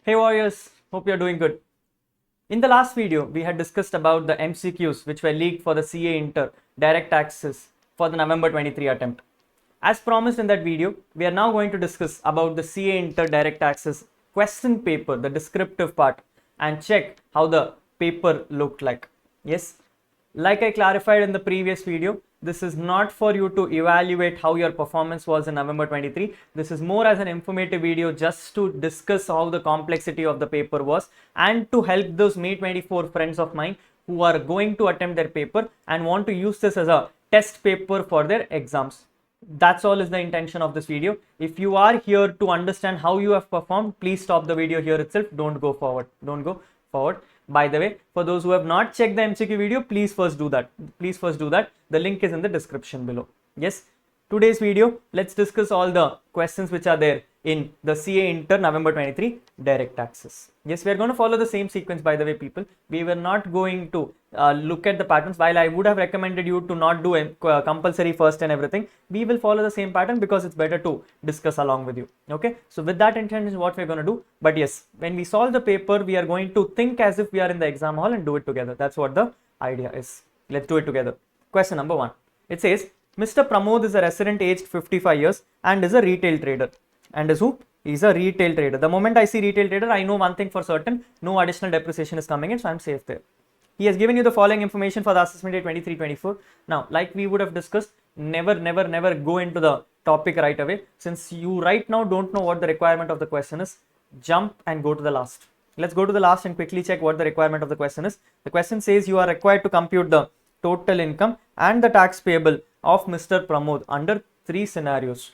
Hey warriors, hope you're doing good. In the last video, we had discussed about the MCQs which were leaked for the CA Inter direct taxes for the November 23 attempt. As promised in that video, we are now going to discuss about the CA Inter direct taxes question paper, the descriptive part, and check how the paper looked like. Yes, like I clarified in the previous video, this is not for you to evaluate how your performance was in November 23. This is more as an informative video just to discuss how the complexity of the paper was and to help those May 24 friends of mine who are going to attempt their paper and want to use this as a test paper for their exams. That's all is the intention of this video. If you are here to understand how you have performed, please stop the video here itself. Don't go forward. By the way, for those who have not checked the MCQ video, please first do that. The link is in the description below. Yes, today's video, let's discuss all the questions which are there in the CA Inter November 23 direct taxes. Yes, we are going to follow the same sequence, by the way, people. We were not going to look at the patterns. While I would have recommended you to not do compulsory first and everything, we will follow the same pattern because it's better to discuss along with you. Okay, so with that intention is what we're going to do. But yes, when we solve the paper, we are going to think as if we are in the exam hall and do it together. That's what the idea is. Let's do it together. Question number 1. It says, Mr. Pramod is a resident aged 55 years and is a retail trader. And is who? He's a retail trader. The moment I see retail trader, I know one thing for certain, no additional depreciation is coming in, so I'm safe there. He has given you the following information for the assessment day 23-24. Now, like we would have discussed, never go into the topic right away. Since you right now don't know what the requirement of the question is, jump and go to the last. Let's go to the last and quickly check what the requirement of the question is. The question says you are required to compute the total income and the tax payable of Mr. Pramod under three scenarios.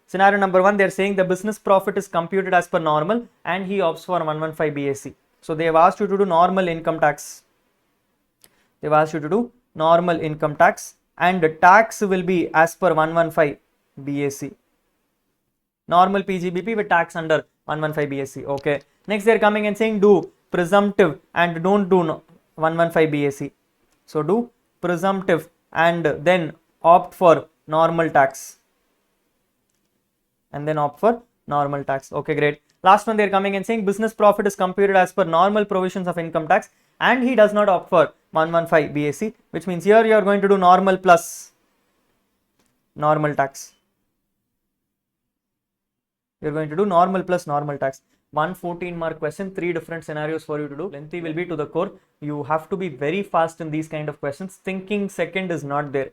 Scenario number 1, they're saying the business profit is computed as per normal and he opts for 115 BAC. So they have asked you to do normal income tax. And the tax will be as per 115 BAC. Normal PGBP with tax under 115 BAC. Okay. Next they're coming and saying do presumptive and don't do 115 BAC. So do presumptive and then opt for normal tax. Okay, great. Last one, they're coming and saying business profit is computed as per normal provisions of income tax and he does not opt for 115 BAC, which means here you are going to do normal plus normal tax. 114 mark question, 3 different scenarios for you to do. Lengthy will be to the core. You have to be very fast in these kind of questions. Thinking second is not there.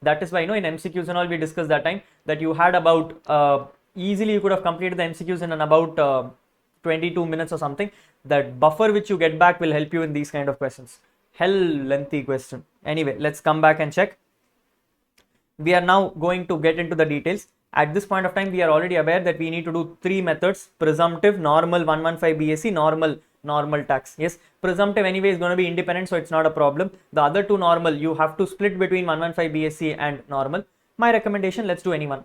That is why, in MCQs and all, we discussed that time that you had about easily you could have completed the MCQs in about 22 minutes or something. That buffer which you get back will help you in these kind of questions. Hell lengthy question. Anyway, let's come back and check. We are now going to get into the details. At this point of time, we are already aware that we need to do 3 methods: presumptive, normal 115 BAC, normal tax. Yes, presumptive anyway is going to be independent, so it's not a problem. The other 2 normal, you have to split between 115 BAC and normal. My recommendation, let's do anyone.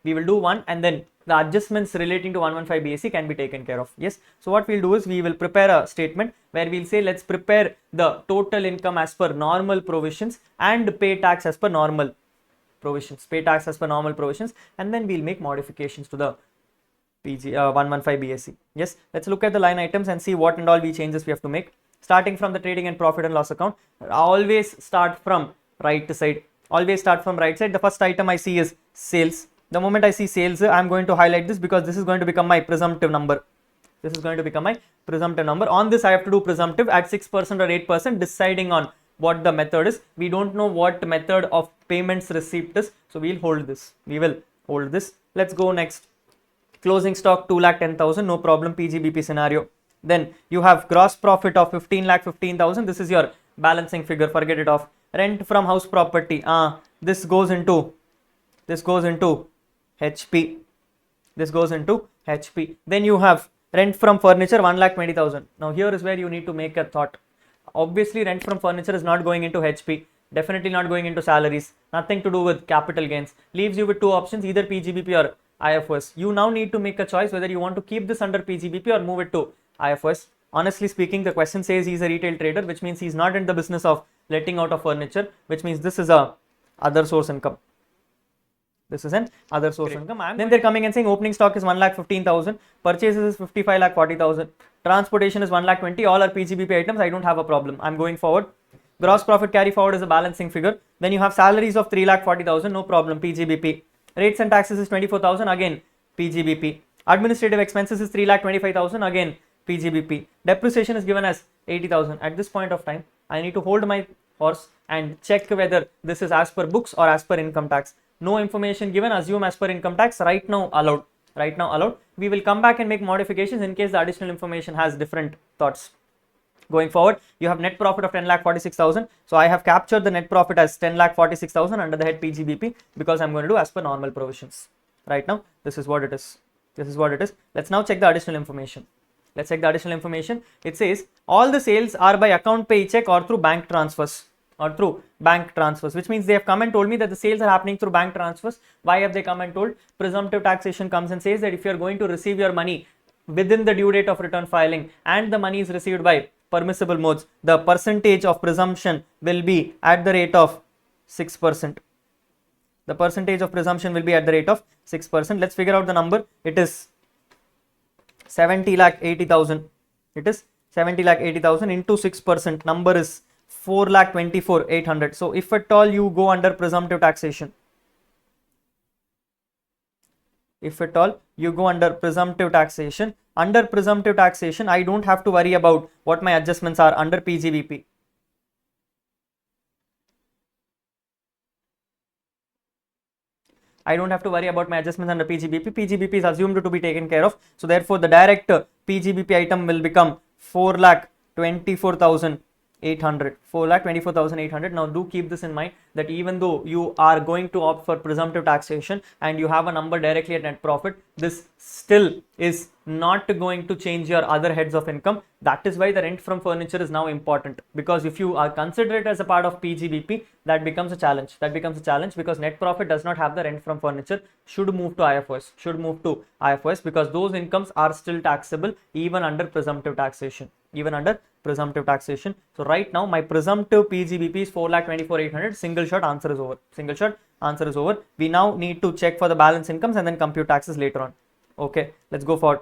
We will do one and then the adjustments relating to 115 BAC can be taken care of. Yes, so what we'll do is we will prepare a statement where we'll say let's prepare the total income as per normal provisions and pay tax as per normal provisions, and then we'll make modifications to the 115 BAC. Yes, let's look at the line items and see what and all changes we have to make. Starting from the trading and profit and loss account, always start from right side. The first item I see is sales. The moment I see sales, I'm going to highlight this because this is going to become my presumptive number. On this I have to do presumptive at 6% or 8%, deciding on what the method is. We don't know what method of payments receipt is, so we will hold this. Let's go next. Closing stock 2,10,000, no problem, PGBP scenario. Then you have gross profit of 15,15,000. This is your balancing figure, forget it off. Rent from house property, this goes into HP. Then you have rent from furniture 1,20,000. Now here is where you need to make a thought. Obviously rent from furniture is not going into HP, definitely not going into salaries, nothing to do with capital gains. Leaves you with 2 options, either PGBP or IFOS. You now need to make a choice whether you want to keep this under PGBP or move it to IFOS. Honestly speaking, the question says he's a retail trader, which means he's not in the business of letting out of furniture, which means this is a other source income. This is an other source of income. Then they're coming and saying opening stock is 1,15,000, purchases is 55,40,000, transportation is 1,20,000. All are PGBP items. I don't have a problem. I'm going forward. Gross profit carry forward is a balancing figure. Then you have salaries of 3,40,000. No problem. PGBP. Rates and taxes is 24,000. Again PGBP. Administrative expenses is 3,25,000. Again PGBP. Depreciation is given as 80,000. At this point of time, I need to hold my horse and check whether this is as per books or as per income tax. No information given, assume as per income tax. Right now allowed. Right now allowed. We will come back and make modifications in case the additional information has different thoughts. Going forward, you have net profit of 10,46,000. So I have captured the net profit as 10,46,000 under the head PGBP because I'm going to do as per normal provisions. Right now, this is what it is. This is what it is. Let's now check the additional information. Let's check the additional information. It says all the sales are by account pay check or through bank transfers. Which means they have come and told me that the sales are happening through bank transfers. Why have they come and told? Presumptive taxation comes and says that if you are going to receive your money within the due date of return filing and the money is received by permissible modes, the percentage of presumption will be at the rate of 6%. The percentage of presumption will be at the rate of 6%. Let's figure out the number. It is 70,80,000. It is 70,80,000 into 6%. Number is 4,24,800. So if at all you go under presumptive taxation, under presumptive taxation, I don't have to worry about what my adjustments are under PGBP. I don't have to worry about my adjustments under PGBP. PGBP is assumed to be taken care of. So therefore the direct PGBP item will become 4,24,800. 4,24,800. Now do keep this in mind that even though you are going to opt for presumptive taxation and you have a number directly at net profit, this still is not going to change your other heads of income. That is why the rent from furniture is now important, because if you are consider it as a part of PGBP, that becomes a challenge. Because net profit does not have the rent from furniture, should move to IFOS, because those incomes are still taxable even under presumptive taxation. So right now my presumptive PGBP is 4,24,800. Single shot answer is over. We now need to check for the balance incomes and then compute taxes later on. Okay, let's go forward.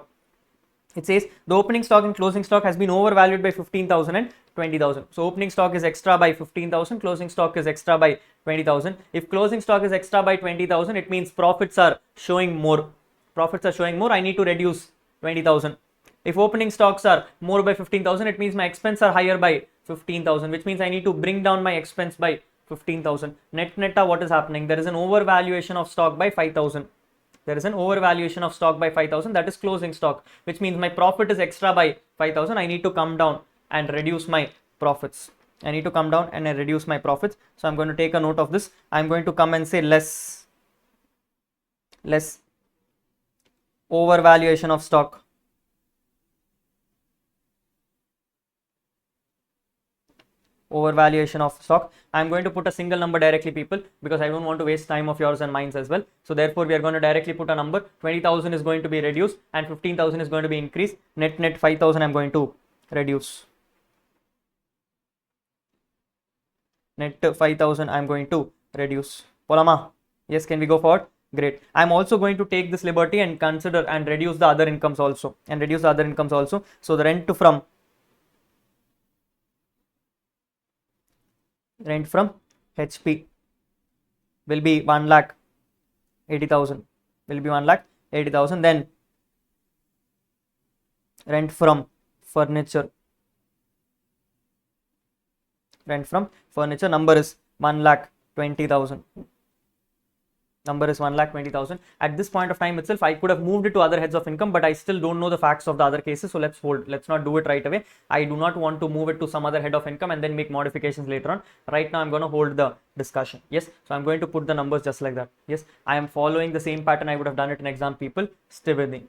It says the opening stock and closing stock has been overvalued by 15,000 and 20,000. So opening stock is extra by 15,000, closing stock is extra by 20,000. If closing stock is extra by 20,000, it means profits are showing more. I need to reduce 20,000. If opening stocks are more by 15,000, it means my expense are higher by 15,000, which means I need to bring down my expense by 15,000. Net, what is happening? There is an overvaluation of stock by 5,000. That is closing stock, which means my profit is extra by 5,000. I need to come down and reduce my profits. So I'm going to take a note of this. I'm going to come and say less overvaluation of stock. I'm going to put a single number directly, people, because I don't want to waste time of yours and mine as well. So therefore we are going to directly put a number. 20,000 is going to be reduced and 15,000 is going to be increased. Net 5,000 I'm going to reduce. Polama, yes, can we go forward? Great. I'm also going to take this liberty and consider and reduce the other incomes also. So the rent from HP will be 1,80,000. Then rent from furniture. Number is 1,20,000. At this point of time itself, I could have moved it to other heads of income, but I still don't know the facts of the other cases. So let's hold. Let's not do it right away. I do not want to move it to some other head of income and then make modifications later on. Right now, I'm going to hold the discussion. Yes. So I'm going to put the numbers just like that. Yes. I am following the same pattern I would have done it in exam, people. Stay with me.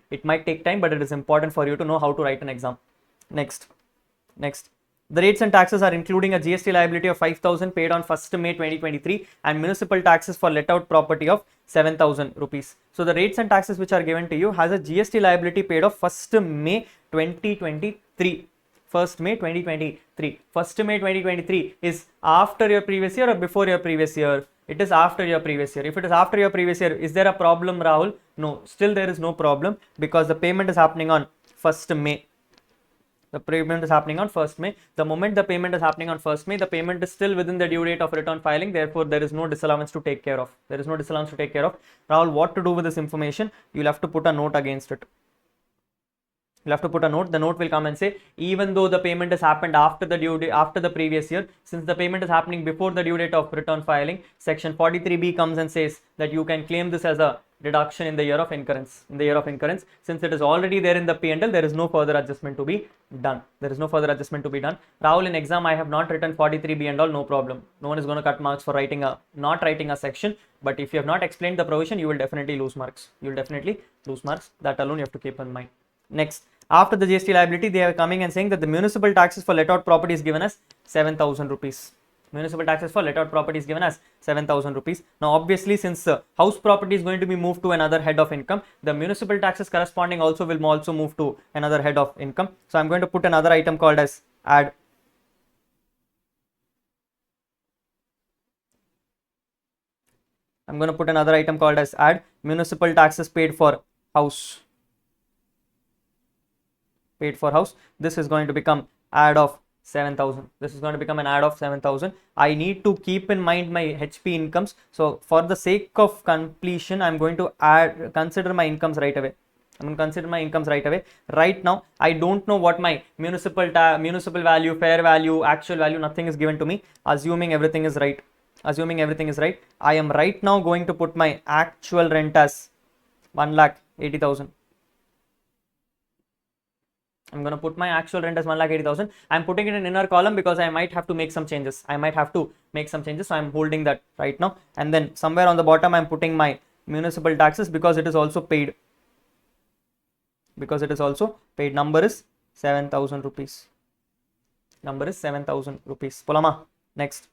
It might take time, but it is important for you to know how to write an exam. Next. The rates and taxes are including a GST liability of 5,000 paid on 1st May 2023 and municipal taxes for let out property of 7,000 rupees. So the rates and taxes which are given to you has a GST liability paid of 1st May 2023. 1st May 2023 is after your previous year or before your previous year? It is after your previous year. If it is after your previous year, is there a problem, Rahul? No, still there is no problem because the payment is happening on 1st May. The payment is happening on 1st May. The moment the payment is happening on 1st May, the payment is still within the due date of return filing. Therefore, there is no disallowance to take care of. There is no disallowance to take care of. Rahul, what to do with this information? You'll have to put a note against it. You'll have to put a note. The note will come and say, even though the payment has happened after the due date, after the previous year, since the payment is happening before the due date of return filing, section 43B comes and says that you can claim this as a deduction in the year of incurrence. In the year of incurrence, since it is already there in the P&L, there is no further adjustment to be done. There is no further adjustment to be done. Rahul, in exam, I have not written 43B and all, no problem. No one is going to cut marks for not writing a section. But if you have not explained the provision, you will definitely lose marks. You will definitely lose marks. That alone you have to keep in mind. Next, after the GST liability, they are coming and saying that the municipal taxes for let out property is given as 7,000 rupees. Municipal taxes for let out property is given as 7,000 rupees. Now, obviously, since house property is going to be moved to another head of income, the municipal taxes corresponding also will also move to another head of income. So, I'm going to put another item called as add. I'm going to put another item called as add municipal taxes paid for house. Paid for house. This is going to become add of 7,000. This is going to become an add of 7,000. I need to keep in mind my HP incomes. So for the sake of completion, I'm going to consider my incomes right away. I'm going to consider my incomes right away. Right now, I don't know what my municipal value, fair value, actual value, nothing is given to me. Assuming everything is right. Assuming everything is right, I am right now going to put my actual rent as 1,80,000. I'm going to put my actual rent as 1,80,000. I'm putting it in inner column because I might have to make some changes. So I'm holding that right now. And then somewhere on the bottom, I'm putting my municipal taxes because it is also paid. Number is 7,000 rupees. Number is 7,000 rupees. Polama. Next.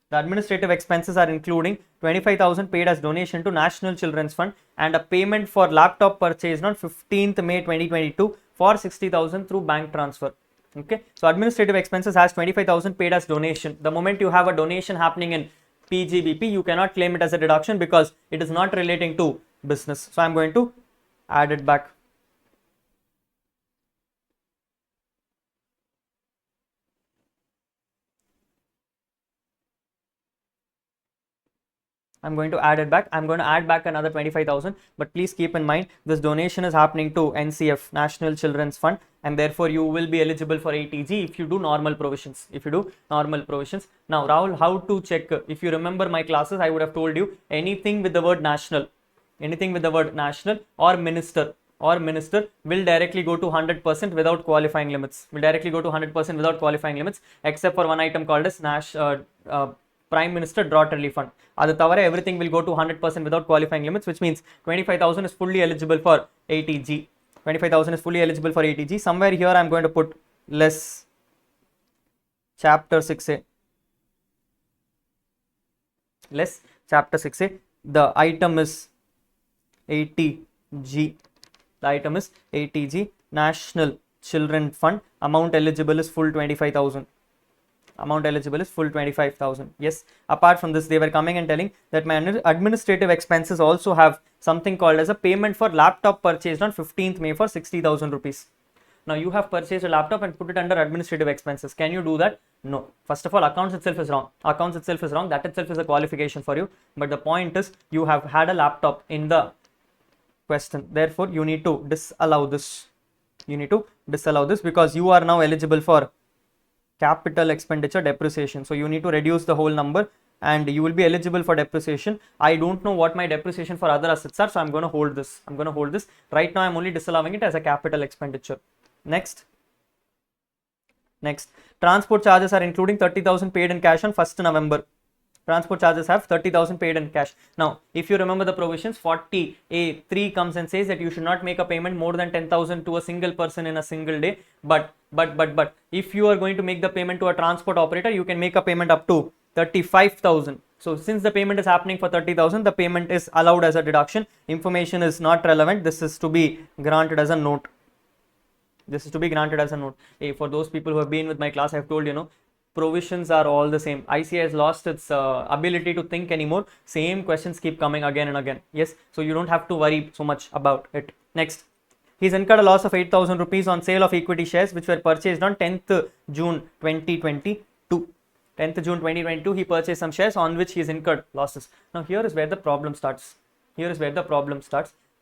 The administrative expenses are including 25,000 paid as donation to National Children's Fund and a payment for laptop purchased on 15th May 2022 for 60,000 through bank transfer. Okay, so administrative expenses has 25,000 paid as donation. The moment you have a donation happening in PGBP, you cannot claim it as a deduction because it is not relating to business. So I'm going to add it back. I'm going to add it back. I'm going to add back another 25,000, but please keep in mind this donation is happening to NCF, National Children's Fund, and therefore you will be eligible for ATG if you do normal provisions. Now, Rahul, how to check? If you remember my classes, I would have told you anything with the word national or minister will directly go to 100% without qualifying limits. Except for one item called as Prime Minister Drought Relief Fund. Everything will go to 100% without qualifying limits, which means 25,000 is fully eligible for ATG. 25,000 is fully eligible for ATG. Somewhere here I'm going to put less Chapter 6A. Less Chapter 6A. The item is ATG. The item is ATG. National Children Fund. Amount eligible is full 25,000. Amount eligible is full 25,000. Yes. Apart from this, they were coming and telling that my administrative expenses also have something called as a payment for laptop purchased on 15th May for 60,000 rupees. Now you have purchased a laptop and put it under administrative expenses. Can you do that? No. First of all, accounts itself is wrong. That itself is a qualification for you. But the point is you have had a laptop in the question. Therefore, you need to disallow this. Because you are now eligible for capital expenditure depreciation. So you need to reduce the whole number and you will be eligible for depreciation. I don't know what my depreciation for other assets are, so I'm going to hold this. Right now I'm only disallowing it as a capital expenditure. Next. Transport charges are including 30,000 paid in cash on 1st November. Transport charges have 30,000 paid in cash. Now, if you remember the provisions, 40A3 comes and says that you should not make a payment more than 10,000 to a single person in a single day. But if you are going to make the payment to a transport operator, you can make a payment up to 35,000. So since the payment is happening for 30,000, the payment is allowed as a deduction. Information is not relevant. This is to be granted as a note. Hey, for those people who have been with my class, I have told provisions are all the same. ICA has lost its ability to think anymore. Same questions keep coming again and again. Yes, so you don't have to worry so much about it. Next, he's incurred a loss of 8,000 rupees on sale of equity shares which were purchased on 10th June 2022. 10th June 2022, he purchased some shares on which he has incurred losses. Now here is where the problem starts.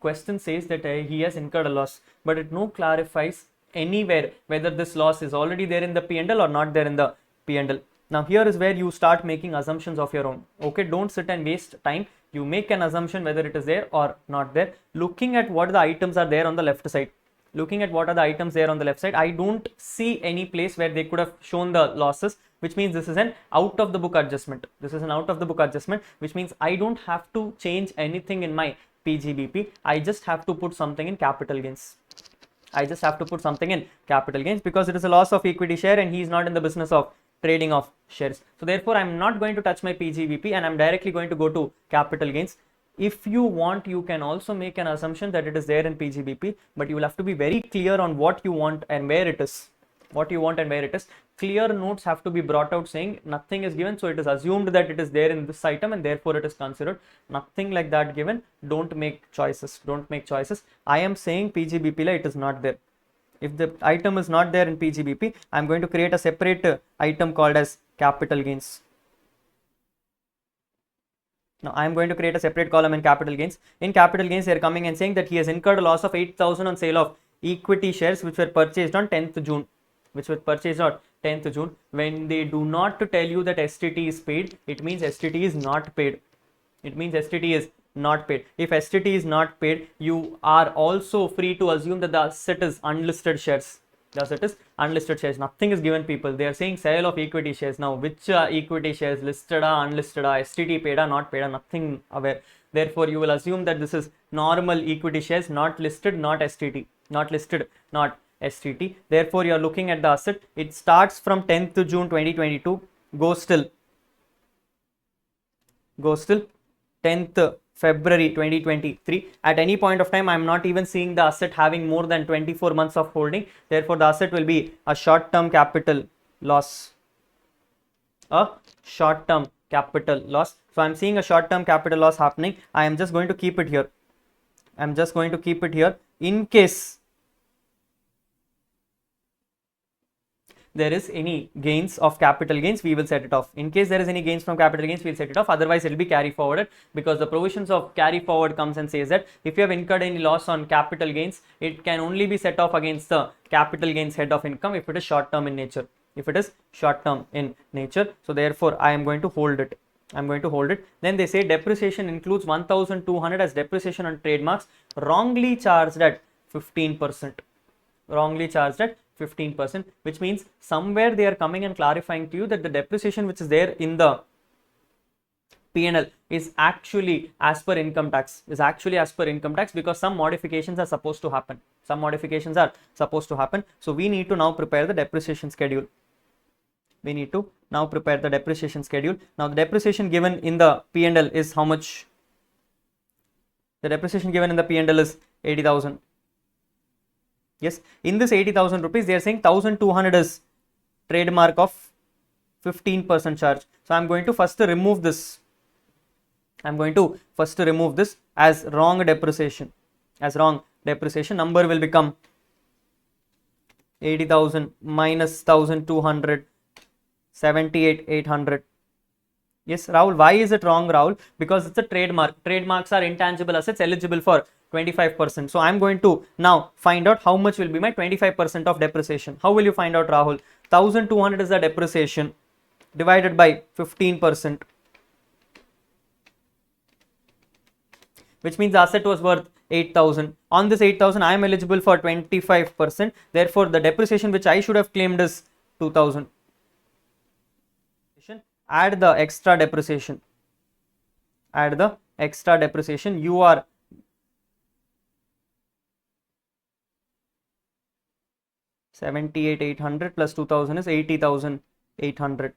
Question says that he has incurred a loss, but it no clarifies anywhere whether this loss is already there in the P&L or not there in the P&L. Now here is where you start making assumptions of your own. Okay, don't sit and waste time. You make an assumption whether it is there or not there, looking at what the items are there on the left side. I don't see any place where they could have shown the losses, which means this is an out of the book adjustment. Which means I don't have to change anything in my PGBP. I just have to put something in capital gains. Because it is a loss of equity share and he is not in the business of trading of shares. So therefore, I am not going to touch my PGBP and I am directly going to go to capital gains. If you want, you can also make an assumption that it is there in PGBP, but you will have to be very clear on what you want and where it is. Clear notes have to be brought out saying nothing is given, so it is assumed that it is there in this item and therefore it is considered. Nothing like that given. Don't make choices. I am saying PGBP it is not there. If the item is not there in PGBP, I am going to create a separate item called as capital gains. Now I am going to create a separate column in capital gains. In capital gains, they are coming and saying that he has incurred a loss of 8,000 on sale of equity shares which were purchased on 10th June. When they do not tell you that STT is paid, it means STT is not paid. If STT is not paid, you are also free to assume that the asset is unlisted shares. Nothing is given, people. They are saying sale of equity shares. Now, which equity shares, listed or unlisted, STT paid or not paid, nothing aware. Therefore, you will assume that this is normal equity shares, not listed, not STT. Therefore, you are looking at the asset. It starts from 10th June 2022, goes till 10th February 2023. At any point of time, I am not even seeing the asset having more than 24 months of holding. Therefore, the asset will be a short-term capital loss. So I am seeing a short-term capital loss happening. I am just going to keep it here. In case there is any gains of capital gains, we will set it off. In case there is any gains from capital gains, we will set it off. Otherwise, it will be carry forwarded, because the provisions of carry forward comes and says that if you have incurred any loss on capital gains, it can only be set off against the capital gains head of income if it is short term in nature. So therefore, I am going to hold it. Then they say depreciation includes 1,200 as depreciation on trademarks wrongly charged at 15%. Which means somewhere they are coming and clarifying to you that the depreciation which is there in the P&L is actually as per income tax, because some modifications are supposed to happen. So we need to now prepare the depreciation schedule. Now the depreciation given in the P&L is how much? The depreciation given in the P&L is 80,000. Yes, in this 80,000 rupees, they are saying 1,200 is trademark of 15% charge. So I am going to first remove this. As wrong depreciation. Number will become 80,000 minus 1,200, 78,800. Yes, Rahul, why is it wrong, Rahul? Because it's a trademark. Trademarks are intangible assets eligible for 25%. So I am going to now find out how much will be my 25% of depreciation. How will you find out, Rahul? 1,200 is the depreciation divided by 15%, which means the asset was worth 8,000. On this 8,000, I am eligible for 25%. Therefore, the depreciation which I should have claimed is 2,000. Add the extra depreciation. You are 78,800 plus 2,000 is 80,800.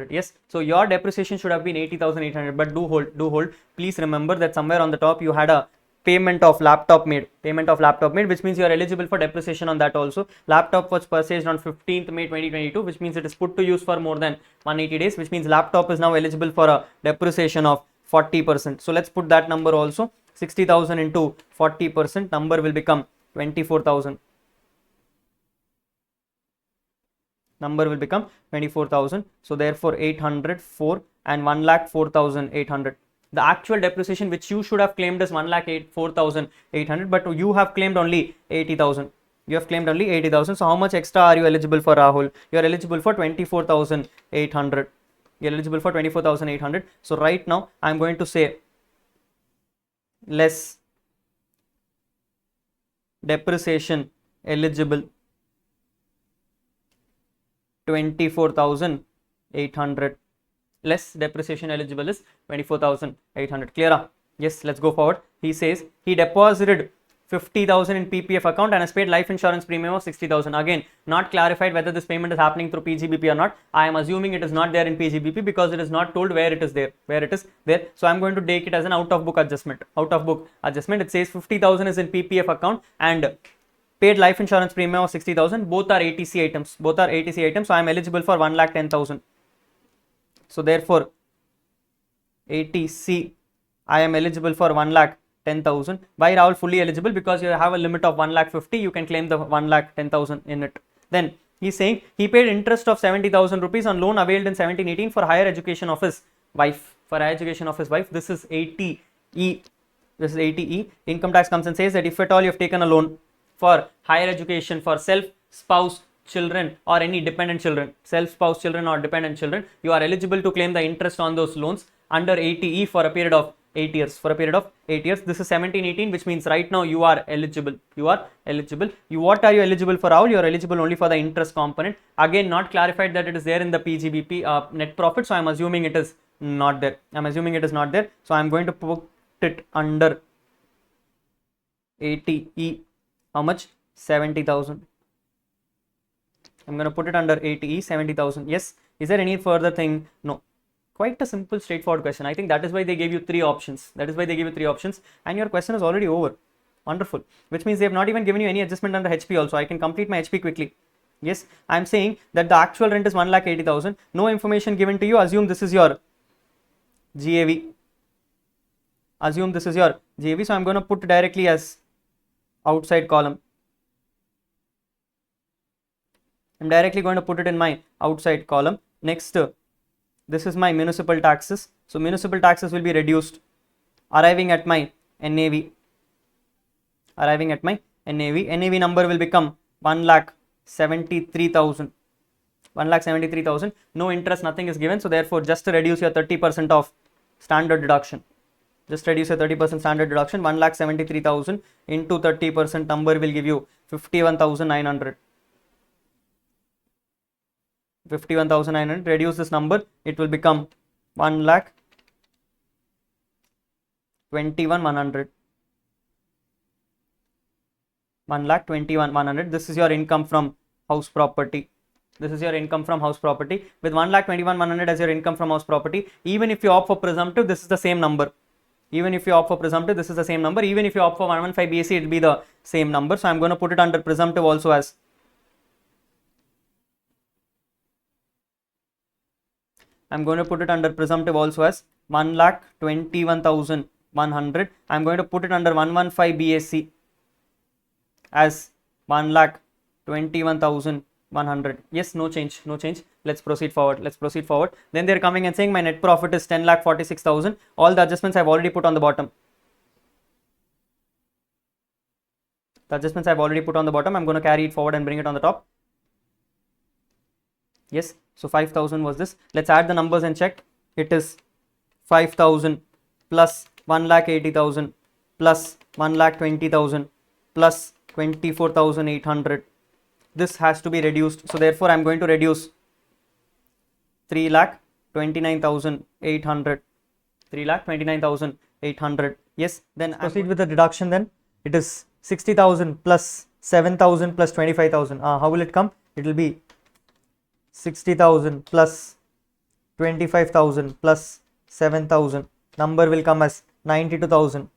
Yes, so your depreciation should have been 80,800, but do hold. Please remember that somewhere on the top you had a payment of laptop made, which means you are eligible for depreciation on that also. Laptop was purchased on 15th May 2022, which means it is put to use for more than 180 days, which means laptop is now eligible for a depreciation of 40%. So let's put that number also. 60,000 into 40%, number will become 24,000. Number will become 24,000. So therefore 804 and 1,04,800. The actual depreciation which you should have claimed is 1,04,800, but you have claimed only 80,000. You have claimed only 80,000. So how much extra are you eligible for, Rahul? You are eligible for 24,800. You are eligible for 24,800. So right now I am going to say less depreciation eligible 24,800. Less depreciation eligible is 24,800. Clear? Yes, let's go forward. He says he deposited 50,000 in PPF account and has paid life insurance premium of 60,000. Again, not clarified whether this payment is happening through PGBP or not. I am assuming it is not there in PGBP because it is not told where it is there. So I am going to take it as an out of book adjustment. It says 50,000 is in PPF account and paid life insurance premium of 60,000. Both are ATC items. So I am eligible for 1,10,000. So therefore ATC I am eligible for 1,10,000. Why, Rahul? Fully eligible because you have a limit of 1,50,000. You can claim the 1,10,000 in it. Then he's saying he paid interest of 70,000 rupees on loan availed in 17-18 for higher education of his wife. This is 80E. Income tax comes and says that if at all you have taken a loan for higher education for self, spouse, children or any dependent children, you are eligible to claim the interest on those loans under 80E for a period of 8 years. This is 17-18, which means right now you are eligible. What are you eligible for, Rahul? You are eligible only for the interest component. Again, not clarified that it is there in the PGBP net profit, so I am assuming it is not there. So I am going to put it under 80E. How much? 70,000. I'm going to put it under 80E, 70,000. Yes. Is there any further thing? No. Quite a simple, straightforward question. I think that is why they gave you three options. And your question is already over. Wonderful. Which means they have not even given you any adjustment under HP also. I can complete my HP quickly. Yes. I'm saying that the actual rent is 1,80,000. No information given to you. Assume this is your GAV. So I'm going to put directly as outside column. I'm directly going to put it in my outside column. Next, this is my municipal taxes. So municipal taxes will be reduced, arriving at my NAV. NAV number will become 1,73,000. No interest, nothing is given. So therefore, just reduce your 30% of standard deduction. 1,73,000 into 30% number will give you 51,900. 51,900. Reduce this number, it will become 1,21,100. 1,21,100. This is your income from house property. With 1,21,100 as your income from house property, even if you opt for presumptive, this is the same number. Even if you opt for 115 BAC, it will be the same number. So I am going to put it under presumptive also as 1,21,100. I am going to put it under 115 BAC as 1,21,100. Yes, no change. Let's proceed forward. Then they are coming and saying my net profit is 10,46,000. All the adjustments I have already put on the bottom. I'm going to carry it forward and bring it on the top. Yes, so 5,000 was this. Let's add the numbers and check. It is 5,000 plus 1,80,000 plus 1,20,000 plus 24,800. This has to be reduced. So therefore, I am going to reduce 3,29,800. Yes, then proceed with the deduction. Then it is 60,000 plus 7,000 plus 25,000. How will it come? It will be 60,000 plus 25,000 plus 7,000. Number will come as 92,000.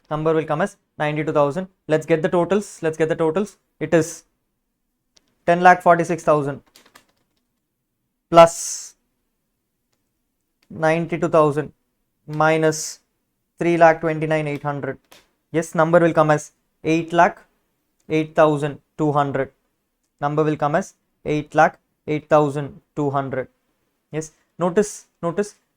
Number will come as 92,000. Let's get the totals. It is 10,46,000 plus 92,000 minus 3,29,800. Yes, number will come as 8,08,200. Number will come as 8,08,200. Yes, notice,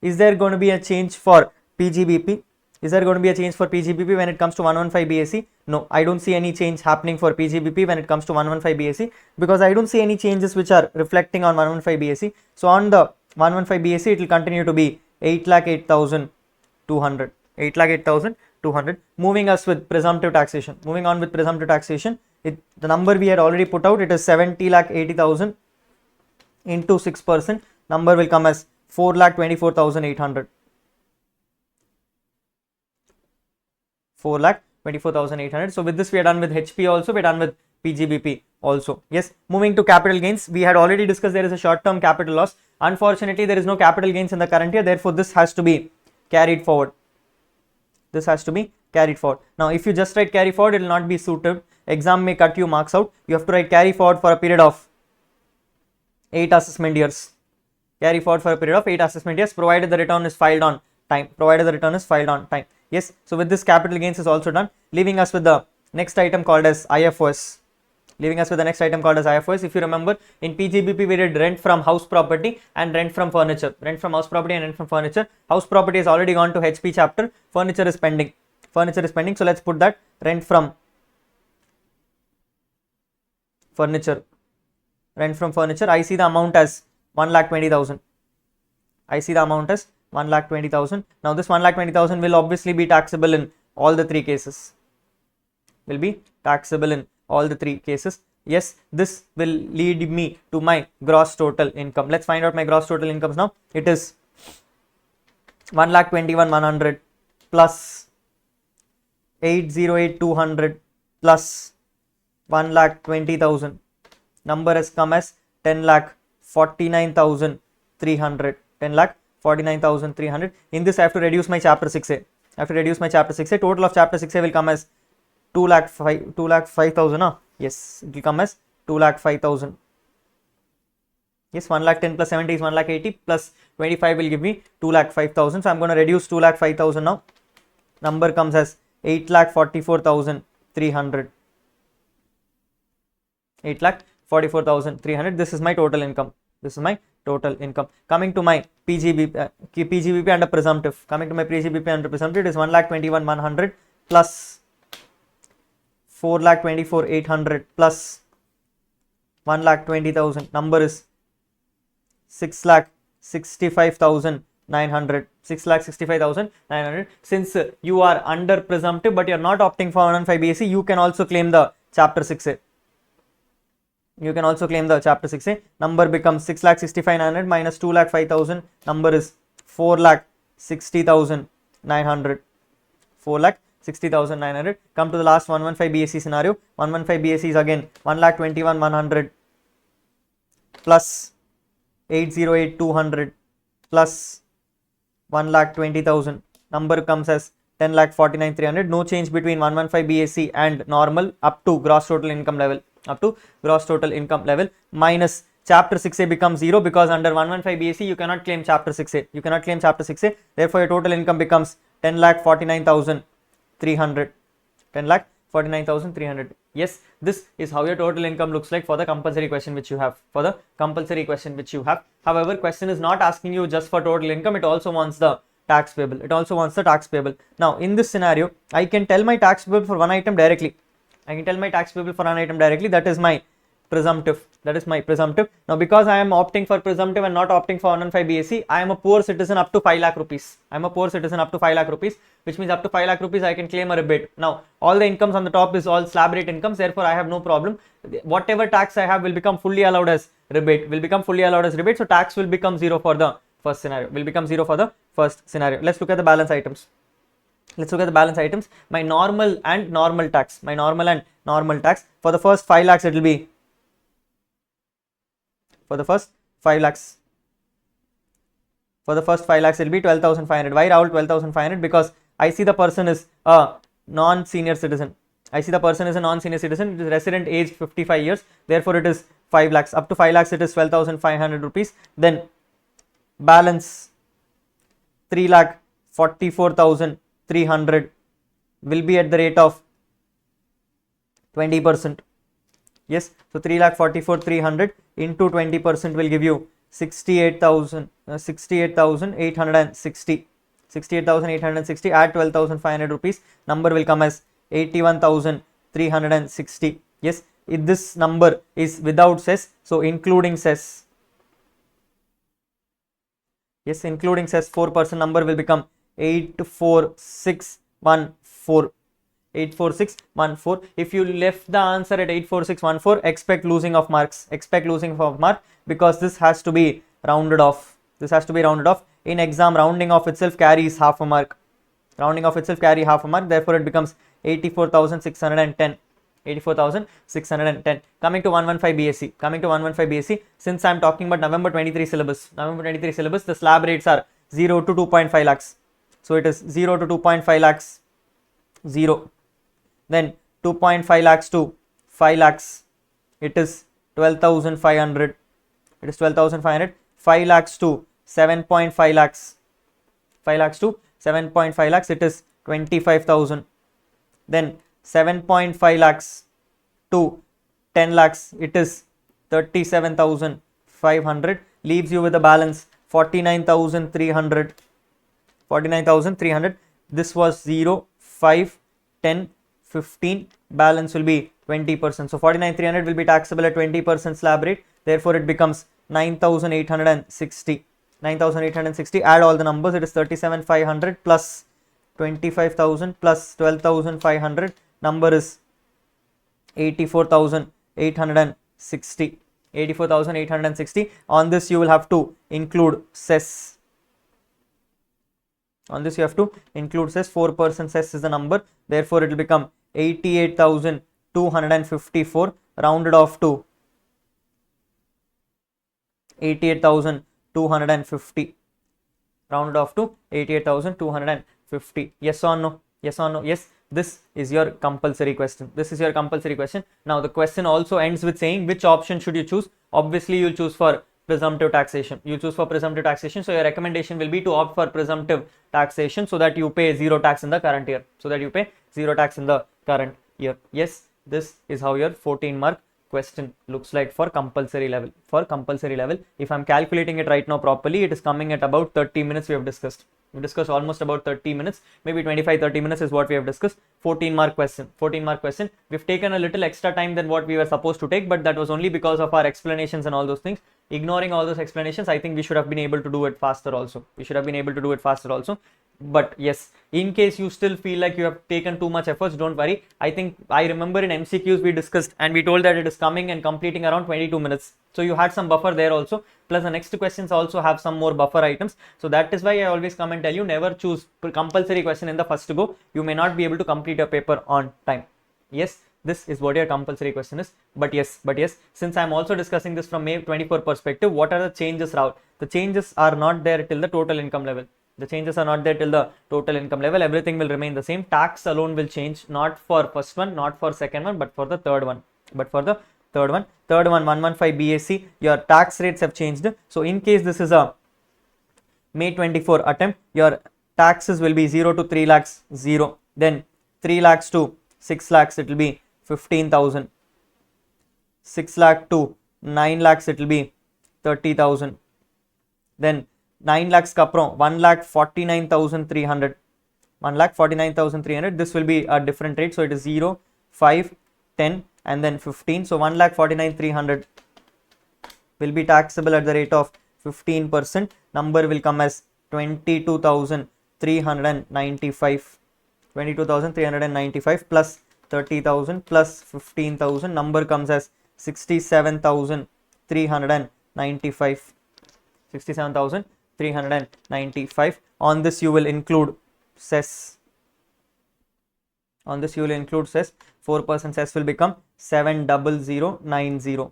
is there going to be a change for PGBP? Is there going to be a change for PGBP when it comes to 115 BAC? No, I don't see any change happening for PGBP when it comes to 115 BAC, because I don't see any changes which are reflecting on 115 BAC. So on the 115 BAC, it will continue to be 8,08,200. 8,08,200. Moving us with presumptive taxation. Moving on with presumptive taxation, the number we had already put out, it is 70,80,000 into 6%. Number will come as 4,24,800. 4,24,800. So with this we are done with HP also, we are done with PGBP also. Yes, moving to capital gains, we had already discussed there is a short-term capital loss. Unfortunately, there is no capital gains in the current year, therefore this has to be carried forward. Now, if you just write carry forward, it will not be suited. Exam may cut you marks out. You have to write carry forward for a period of 8 assessment years. Provided the return is filed on time. Yes, so with this, capital gains is also done, leaving us with the next item called as IFOS. If you remember, in PGBP we did rent from house property and rent from furniture. House property has already gone to HP chapter. Furniture is pending. So let's put that rent from furniture. I see the amount as 1,20,000. Now this 1,20,000 will obviously be taxable in all the three cases. Yes, this will lead me to my gross total income. Let's find out my gross total incomes now. It is 1,21,100 plus 8,08,200 plus 1,20,000. Number has come as 10,49,300. 10,49,300. In this, I have to reduce my chapter 6A. Total of chapter 6A will come as 2,05,000. Yes, it will come as 2,05,000. Yes, 1,10,000 plus 70 is 1,80,000 plus 25 will give me 2,05,000. So I'm going to reduce 2,05,000 now. Number comes as 8,44,300. 8,44,300. This is my total income. Coming to my PGBP under presumptive. It is 1,21,100 plus 4,24,800 plus 1,20,000. Number is 6,65,900. 6,65,900. Since you are under presumptive but you are not opting for 115 BAC, you can also claim the chapter 6A. Number becomes 6,65,900 minus 2,05,000. Number is 4,60,900. 4,60,900. Come to the last 115 BAC scenario. 115 BAC is again 1,21,100 plus 8,08,200 plus 1,20,000. Number comes as 10,49,300. No change between 115 BAC and normal up to gross total income level. Minus chapter 6A becomes 0 because under 115 BAC you cannot claim chapter 6A. Therefore, your total income becomes 10,49,300. 10,49,300. Yes, this is how your total income looks like for the compulsory question which you have. However, question is not asking you just for total income. It also wants the tax payable. Now, in this scenario, I can tell my tax payable for one item directly. That is my presumptive. Now, because I am opting for presumptive and not opting for 115 BAC, I am a poor citizen up to 5 lakh rupees. Which means up to 5 lakh rupees I can claim a rebate. Now, all the incomes on the top is all slab rate incomes. Therefore, I have no problem. Whatever tax I have will become fully allowed as rebate. So, tax will become 0 for the first scenario. Let's look at the balance items. My normal and normal tax. For the first 5 lakhs, it will be. For the first 5 lakhs, it will be 12,500. Why, Rahul, 12,500? Because I see the person is a non-senior citizen. I see the person is a non-senior citizen. It is resident aged 55 years. Therefore, it is 5 lakhs. Up to 5 lakhs, it is 12,500 rupees. Then balance 3,44,300 will be at the rate of 20%. Yes, so 3,44,300 into 20% will give you 68,860. 68,860 at 12,500 rupees. Number will come as 81,360. Yes, if this number is without cess, so including cess. Yes, including cess, 4% number will become 84614. 84614. If you left the answer at 84614, expect losing of marks. Expect losing of mark, because this has to be rounded off. This has to be rounded off. In exam, rounding off itself carries half a mark. Rounding off itself carry half a mark. Therefore, it becomes 84,610. 84,610. Coming to 115 BSc. Coming to 115 BSc. Since I am talking about November 23 syllabus. November 23 syllabus, the slab rates are 0 to 2.5 lakhs. So it is 0 to 2.5 lakhs. 0. Then 2.5 lakhs to 5 lakhs. It is 12,500. It is 12,500. 5 lakhs to 7.5 lakhs. 5 lakhs to 7.5 lakhs. It is 25,000. Then 7.5 lakhs to 10 lakhs. It is 37,500. Leaves you with a balance 49,300. 49,300. This was 0, 5, 10, 15. Balance will be 20%. So 49,300 will be taxable at 20% slab rate. Therefore, it becomes 9,860. 9,860. Add all the numbers. It is 37,500 plus 25,000 plus 12,500. Number is 84,860. 84,860. On this, you will have to include cess. On this, you have to include cess. 4% cess is the number. Therefore, it will become 88,254 rounded off to 88,250. Rounded off to 88,250. Yes or no? Yes or no? Yes. This is your compulsory question. This is your compulsory question. Now, the question also ends with saying which option should you choose. Obviously, you will choose for presumptive taxation. You choose for presumptive taxation. So, your recommendation will be to opt for presumptive taxation so that you pay zero tax in the current year. So that you pay zero tax in the current year. Yes, this is how your 14 mark question looks like for compulsory level. For compulsory level, if I'm calculating it right now properly, it is coming at about 30 minutes we have discussed. We discussed almost about 30 minutes, maybe 25-30 minutes is what we have discussed. 14 mark question. 14 mark question. We've taken a little extra time than what we were supposed to take, but that was only because of our explanations and all those things. Ignoring all those explanations, I think we should have been able to do it faster also. We should have been able to do it faster also. But yes, in case you still feel like you have taken too much efforts, don't worry. I remember in MCQs we discussed and we told that it is coming and completing around 22 minutes. So you had some buffer there also. Plus the next questions also have some more buffer items. So that is why I always come and tell you, never choose compulsory question in the first go. You may not be able to complete your paper on time. Yes, this is what your compulsory question is. But yes, since I am also discussing this from May 24 perspective, what are the changes, Rahul? The changes are not there till the total income level. The changes are not there till the total income level. Everything will remain the same. Tax alone will change, not for first one, not for second one, but for the third one. Third one, 115 BSc, your tax rates have changed. So in case this is a May 24 attempt, your taxes will be 0 to 3 lakhs, 0. Then 3 lakhs to 6 lakhs, it will be 15,000. 6 lakh to 9 lakhs, it will be 30,000. Then 9 lakhs kapro, 1,49,300. 1,49,300. This will be a different rate. So it is 0, 5, 10 and then 15. So 1,49,300 will be taxable at the rate of 15%. Number will come as 22,395. 22,395 plus 30,000 plus 15,000. Number comes as 67,395. 67,395. On this you will include cess. 4% cess will become 70090.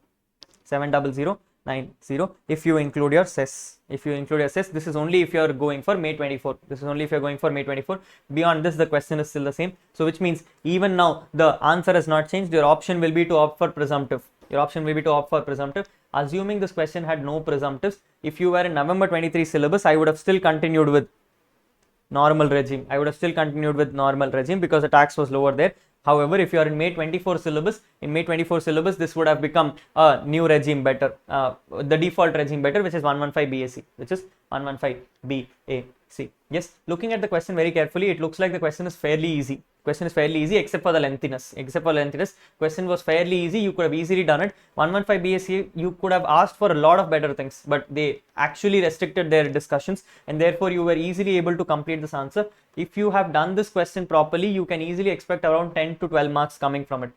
70090. 90 if you include your cess. If you include your cess, this is only if you are going for May 24. This is only if you are going for May 24. Beyond this, the question is still the same. So which means even now the answer has not changed. Your option will be to opt for presumptive. Your option will be to opt for presumptive. Assuming this question had no presumptives, if you were in November 23 syllabus, I would have still continued with normal regime. I would have still continued with normal regime because the tax was lower there. However, if you are in May 24 syllabus, this would have become a new regime better, the default regime better, which is 115 BAC, which is 115 BAC. Yes, looking at the question very carefully, it looks like the question is fairly easy. Except for the lengthiness. Question was fairly easy. You could have easily done it. 115 BAC, you could have asked for a lot of better things, but they actually restricted their discussions, and therefore you were easily able to complete this answer. If you have done this question properly, you can easily expect around 10 to 12 marks coming from it.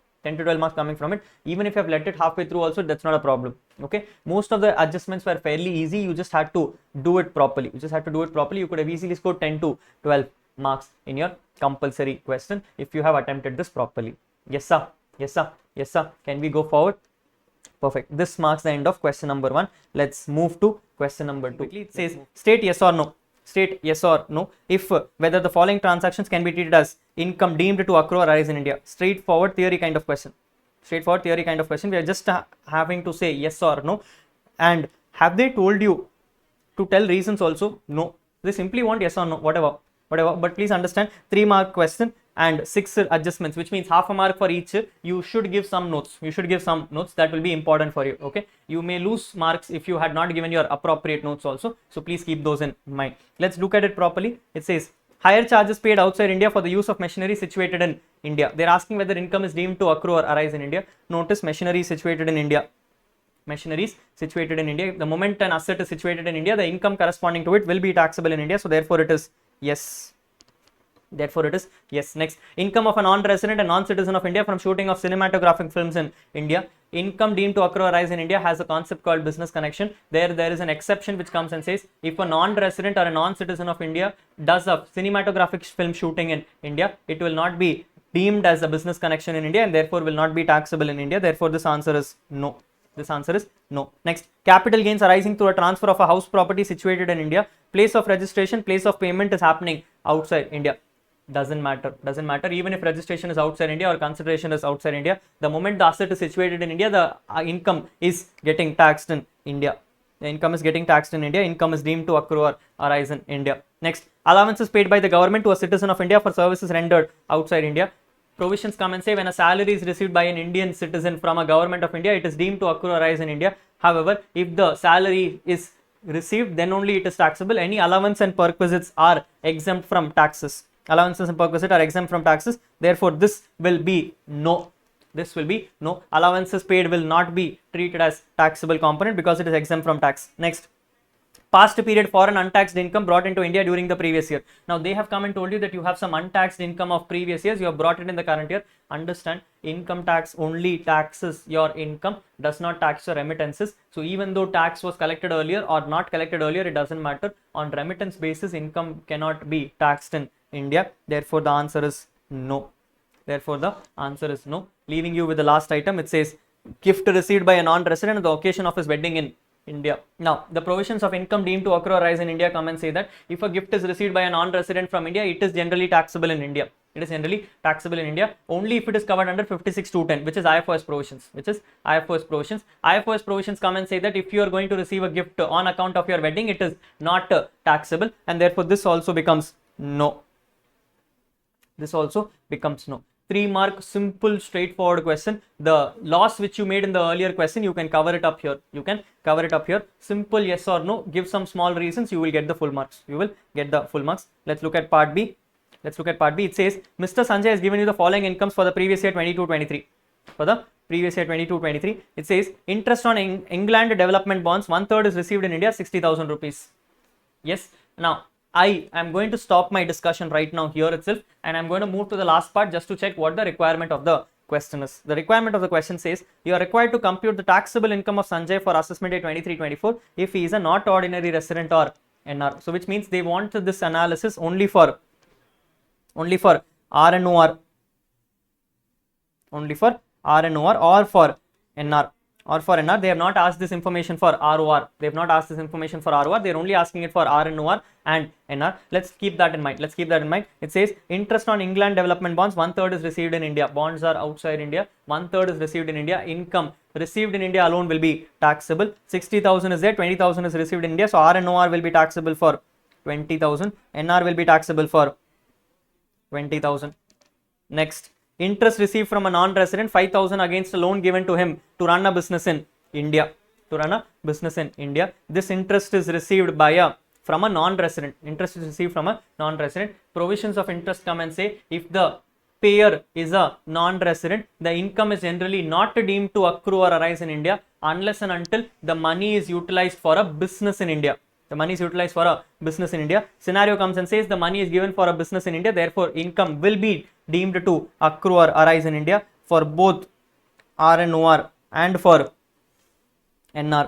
Even if you have let it halfway through also, that's not a problem. Okay, most of the adjustments were fairly easy. You just had to do it properly. You could have easily scored 10 to 12 marks in your compulsory question if you have attempted this properly. Yes sir. Can we go forward? Perfect. This marks the end of question number 1. Let's move to question number 2. It says state yes or no if whether the following transactions can be treated as income deemed to accrue or arise in India. Straightforward theory kind of question. We are just having to say yes or no. And have they told you to tell reasons also? No, they simply want yes or no, whatever. But please understand, 3-mark question and 6 adjustments, which means half a mark for each. You should give some notes. That will be important for you. Okay, you may lose marks if you had not given your appropriate notes also, so please keep those in mind. Let's look at it properly. It says higher charges paid outside India for the use of machinery situated in India. They're asking whether income is deemed to accrue or arise in India. Notice machinery is situated in India. The moment an asset is situated in India, the income corresponding to it will be taxable in India. So therefore it is yes. Next, income of a non-resident and non-citizen of India from shooting of cinematographic films in India. Income deemed to accrue or arise in India has a concept called business connection. There is an exception which comes and says if a non-resident or a non-citizen of India does a cinematographic film shooting in India, it will not be deemed as a business connection in India and therefore will not be taxable in India. Therefore, this answer is no. Next, capital gains arising through a transfer of a house property situated in India. Place of registration, place of payment is happening outside India. Doesn't matter. Even if registration is outside India or consideration is outside India, the moment the asset is situated in India, the income is getting taxed in India. Income is deemed to accrue or arise in India. Next, allowances paid by the government to a citizen of India for services rendered outside India. Provisions come and say when a salary is received by an Indian citizen from a government of India, it is deemed to accrue or arise in India. However, if the salary is received, then only it is taxable. Any allowance and perquisites are exempt from taxes. Therefore, this will be no. Allowances paid will not be treated as taxable component because it is exempt from tax. Next, past period foreign untaxed income brought into India during the previous year. Now they have come and told you that you have some untaxed income of previous years, you have brought it in the current year. Understand, income tax only taxes your income, does not tax your remittances. So even though tax was collected earlier or not collected earlier, it doesn't matter. On remittance basis, income cannot be taxed in India. Therefore, the answer is no. Leaving you with the last item, it says gift received by a non-resident on the occasion of his wedding in India. Now, the provisions of income deemed to accrue or arise in India come and say that if a gift is received by a non-resident from India, it is generally taxable in India. Only if it is covered under 56.210, which is IFOS provisions. IFOS provisions come and say that if you are going to receive a gift on account of your wedding, it is not taxable, and therefore this also becomes no. 3-mark simple straightforward question. The loss which you made in the earlier question, you can cover it up here. Simple yes or no, give some small reasons, you will get the full marks. Let's look at part B. It says Mr. Sanjay has given you the following incomes for the previous year 22-23. It says interest on England development bonds, 1/3 is received in India, 60,000 rupees. Yes. Now I am going to stop my discussion right now here itself, and I'm going to move to the last part just to check what the requirement of the question is. The requirement of the question says you are required to compute the taxable income of Sanjay for assessment day 23-24 if he is a not ordinary resident or NR. So which means they want this analysis only for RNOR, or for NR. or for NR. They have not asked this information for ROR. They have not asked this information for ROR. They are only asking it for RNOR and NR. Let's keep that in mind. Let's keep that in mind. It says interest on England development bonds, 1/3 is received in India. Bonds are outside India. 1/3 is received in India. Income received in India alone will be taxable. 60,000 is there. 20,000 is received in India. So RNOR will be taxable for 20,000. NR will be taxable for 20,000. Next, interest received from a non-resident, 5,000 against a loan given to him to run a business in India. To run a business in India. This interest is received from a non-resident. Interest is received from a non-resident. Provisions of interest come and say if the payer is a non-resident, the income is generally not deemed to accrue or arise in India unless and until the money is utilized for a business in India. The money is utilized for a business in India. Scenario comes and says the money is given for a business in India, therefore income will be deemed to accrue or arise in India for both RNOR and for NR.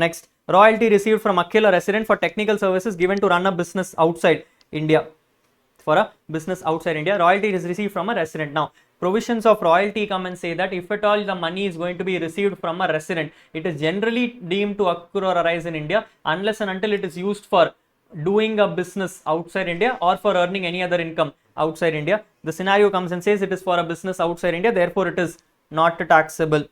Next, royalty received from Akil, a resident, for technical services given to run a business outside India. For a business outside India, royalty is received from a resident. Now, provisions of royalty come and say that if at all the money is going to be received from a resident, it is generally deemed to accrue or arise in India unless and until it is used for doing a business outside India or for earning any other income outside India. The scenario comes and says it is for a business outside India, therefore it is not taxable.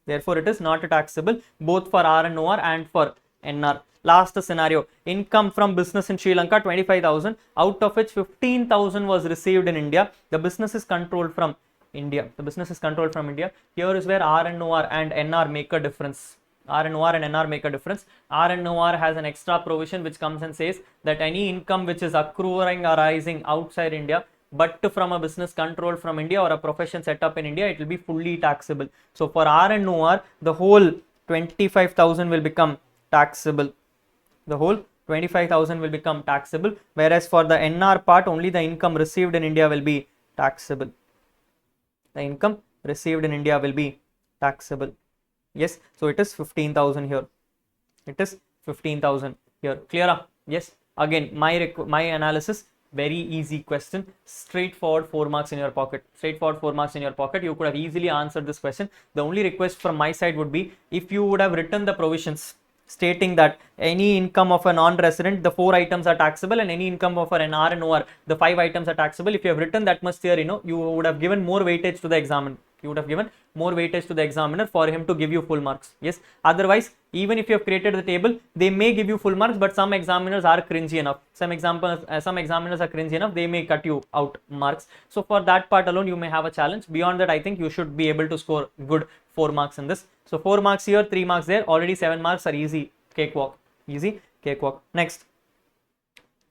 Therefore it is not taxable both for RNOR and for NR. Last scenario, income from business in Sri Lanka, 25,000, out of which 15,000 was received in India. The business is controlled from India. The business is controlled from India. Here is where RNOR and NR make a difference. RNOR and NR make a difference. RNOR has an extra provision which comes and says that any income which is accruing or arising outside India but from a business controlled from India or a profession set up in India, it will be fully taxable. So for RNOR, the whole 25,000 will become taxable. The whole 25,000 will become taxable, whereas for the NR part, only the income received in India will be taxable. The income received in India will be taxable. Yes, so it is 15,000 here. It is 15,000 here. Clear? Yes. Again, my analysis, very easy question. Straightforward 4 marks in your pocket. Straightforward 4 marks in your pocket. You could have easily answered this question. The only request from my side would be if you would have written the provisions stating that any income of a non-resident, the 4 items are taxable, and any income of an RNOR, the 5 items are taxable. If you have written that much there, you would have given more weightage to the examiner. You would have given more weightage to the examiner for him to give you full marks. Yes. Otherwise, even if you have created the table, they may give you full marks, but some examiners are cringy enough. Some examiners are cringy enough. They may cut you out marks. So for that part alone, you may have a challenge. Beyond that, I think you should be able to score good 4 marks in this. So 4 marks here, 3 marks there. Already 7 marks are easy cakewalk. Easy cakewalk. Next,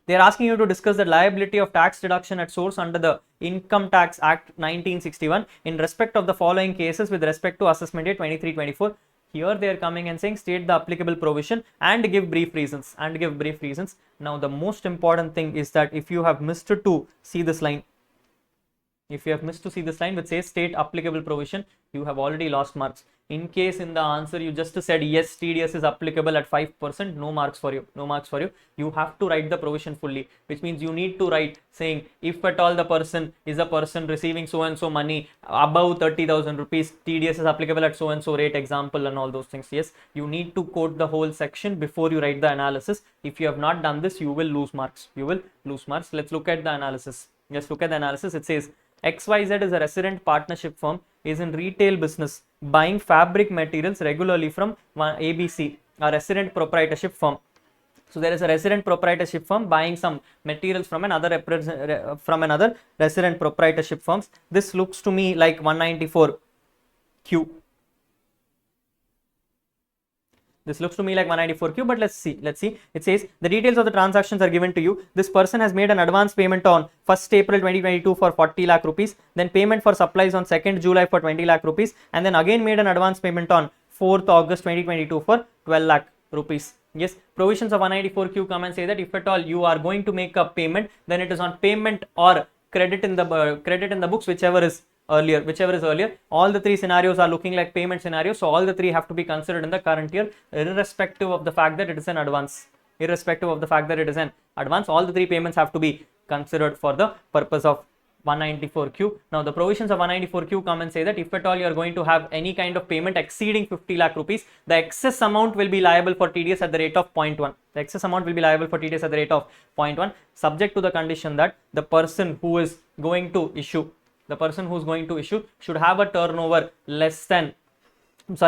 they are asking you to discuss the liability of tax deduction at source under the Income Tax Act 1961 in respect of the following cases with respect to assessment year 23-24. Here they are coming and saying state the applicable provision and give brief reasons. Now the most important thing is that if you have missed to see this line, which says state applicable provision, you have already lost marks. In case in the answer you just said yes, TDS is applicable at 5%, no marks for you. You have to write the provision fully, which means you need to write saying if at all the person is a person receiving so and so money above 30,000 rupees, TDS is applicable at so and so rate, example, and all those things. Yes, you need to quote the whole section before you write the analysis. If you have not done this, you will lose marks. Let's look at the analysis. It says XYZ is a resident partnership firm, is in retail business, buying fabric materials regularly from ABC, a resident proprietorship firm. So there is a resident proprietorship firm buying some materials from another resident proprietorship firms. This looks to me like 194Q. But let's see. It says the details of the transactions are given to you. This person has made an advance payment on 1st April 2022 for 40 lakh rupees, then payment for supplies on 2nd July for 20 lakh rupees, and then again made an advance payment on 4th August 2022 for 12 lakh rupees. Yes, provisions of 194Q come and say that if at all you are going to make a payment, then it is on payment or credit in the books, whichever is earlier. All the 3 scenarios are looking like payment scenarios, so all the 3 have to be considered in the current year, irrespective of the fact that it is an advance. All the 3 payments have to be considered for the purpose of 194Q. Now the provisions of 194Q come and say that if at all you are going to have any kind of payment exceeding 50 lakh rupees, the excess amount will be liable for TDS at the rate of 0.1. The excess amount will be liable for TDS at the rate of 0.1, subject to the condition that the person who is going to issue, should have a turnover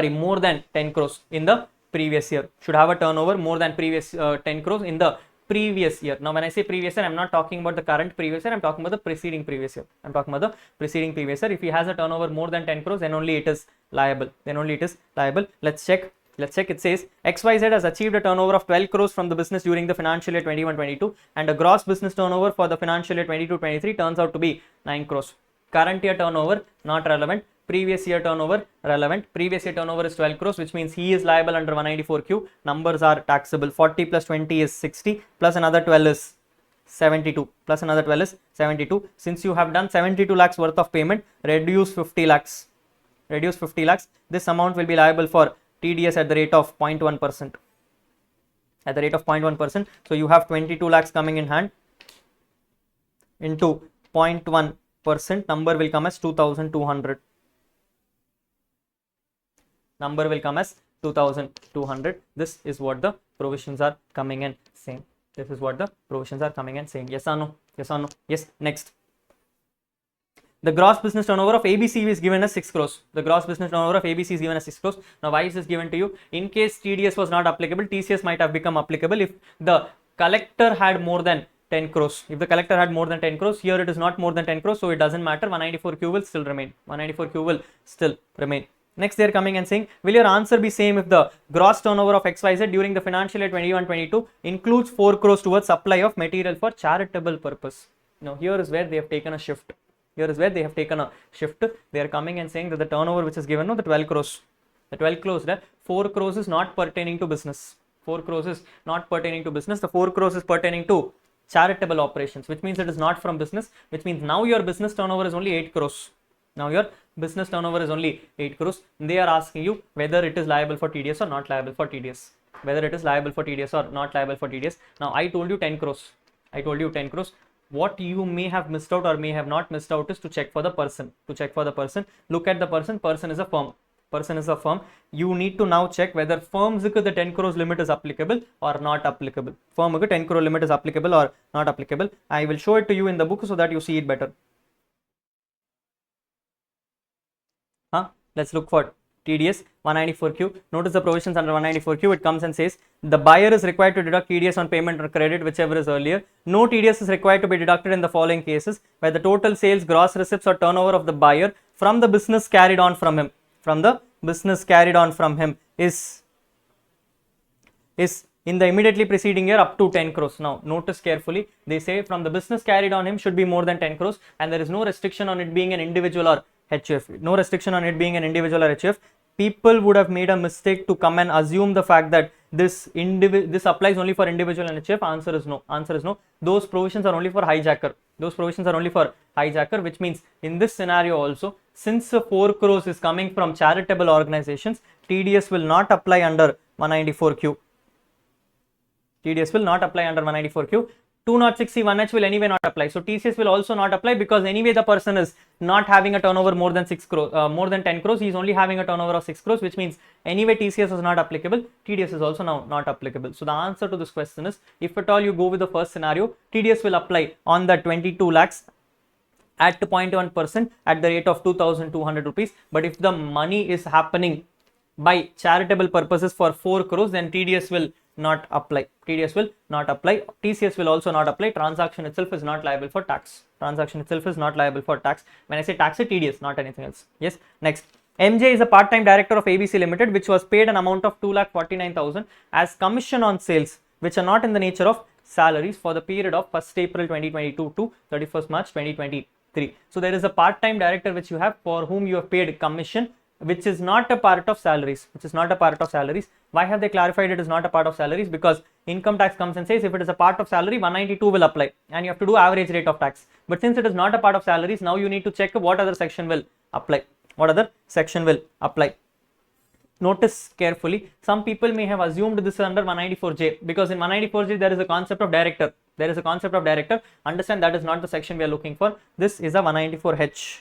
more than 10 crores in the previous year. Should have a turnover more than 10 crores in the previous year. Now when I say previous year, I'm not talking about the current previous year, I'm talking about the preceding previous year. If he has a turnover more than 10 crores, then only it is liable. Let's check. It says XYZ has achieved a turnover of 12 crores from the business during the financial year 21-22, and a gross business turnover for the financial year 22-23 turns out to be 9 crores. Current year turnover not relevant. Previous year turnover relevant. Previous year turnover is 12 crores, which means he is liable under 194Q. Numbers are taxable. 40 plus 20 is 60, plus another 12 is 72. Since you have done 72 lakhs worth of payment, reduce 50 lakhs. This amount will be liable for TDS at the rate of 0.1%. So you have 22 lakhs coming in hand into 0.1%. Number will come as 2,200. This is what the provisions are coming and saying. Yes or no? Yes. Next. The gross business turnover of ABC is given as 6 crores. Now why is this given to you? In case TDS was not applicable, TCS might have become applicable if the collector had more than 10 crores. Here it is not more than 10 crores, so it doesn't matter. 194Q will still remain. Next, they are coming and saying, will your answer be same if the gross turnover of XYZ during the financial year 21-22 includes 4 crores towards supply of material for charitable purpose? Now, here is where they have taken a shift. They are coming and saying that the turnover which is given, the 12 crores. 4 crores is not pertaining to business. The 4 crores is pertaining to charitable operations, which means it is not from business, which means now your business turnover is only 8 crores. They are asking you whether it is liable for TDS or not liable for TDS. Now I told you 10 crores. What you may have missed out or may have not missed out is to check for the person. Look at the person. Person is a firm. You need to now check whether firms the 10 crores limit is applicable or not applicable. Firm 10 crore limit is applicable or not applicable. I will show it to you in the book so that you see it better. Let's look for TDS 194Q. Notice the provisions under 194Q. It comes and says the buyer is required to deduct TDS on payment or credit, whichever is earlier. No TDS is required to be deducted in the following cases: where the total sales, gross receipts, or turnover of the buyer from the business carried on from him, is in the immediately preceding year up to 10 crores. Now, notice carefully. They say from the business carried on him should be more than 10 crores, and there is no restriction on it being an individual or HUF. People would have made a mistake to come and assume the fact that this applies only for individual and HUF. Answer is no. Those provisions are only for hijacker. Which means in this scenario also, since 4 crores is coming from charitable organizations, TDS will not apply under 194Q. 206C1H will anyway not apply. So TCS will also not apply, because anyway the person is not having a turnover more than 10 crores. He is only having a turnover of 6 crores, which means anyway TCS is not applicable. TDS is also now not applicable. So the answer to this question is, if at all you go with the first scenario, TDS will apply on the 22 lakhs at 0.1% at the rate of 2,200 rupees. But if the money is happening by charitable purposes for 4 crores, then TDS will not apply. TCS will also not apply. Transaction itself is not liable for tax. When I say tax, it's TDS, not anything else. Yes. Next, MJ is a part-time director of ABC Limited, which was paid an amount of 2,49,000 as commission on sales, which are not in the nature of salaries, for the period of 1st April 2022 to 31st March 2023. So there is a part-time director which you have, for whom you have paid commission, which is not a part of salaries. Why have they clarified it is not a part of salaries? Because income tax comes and says if it is a part of salary, 192 will apply and you have to do average rate of tax. But since it is not a part of salaries, now you need to check what other section will apply. Notice carefully, some people may have assumed this under 194J, because in 194J there is a concept of director. There is a concept of director. Understand that is not the section we are looking for. This is a 194H.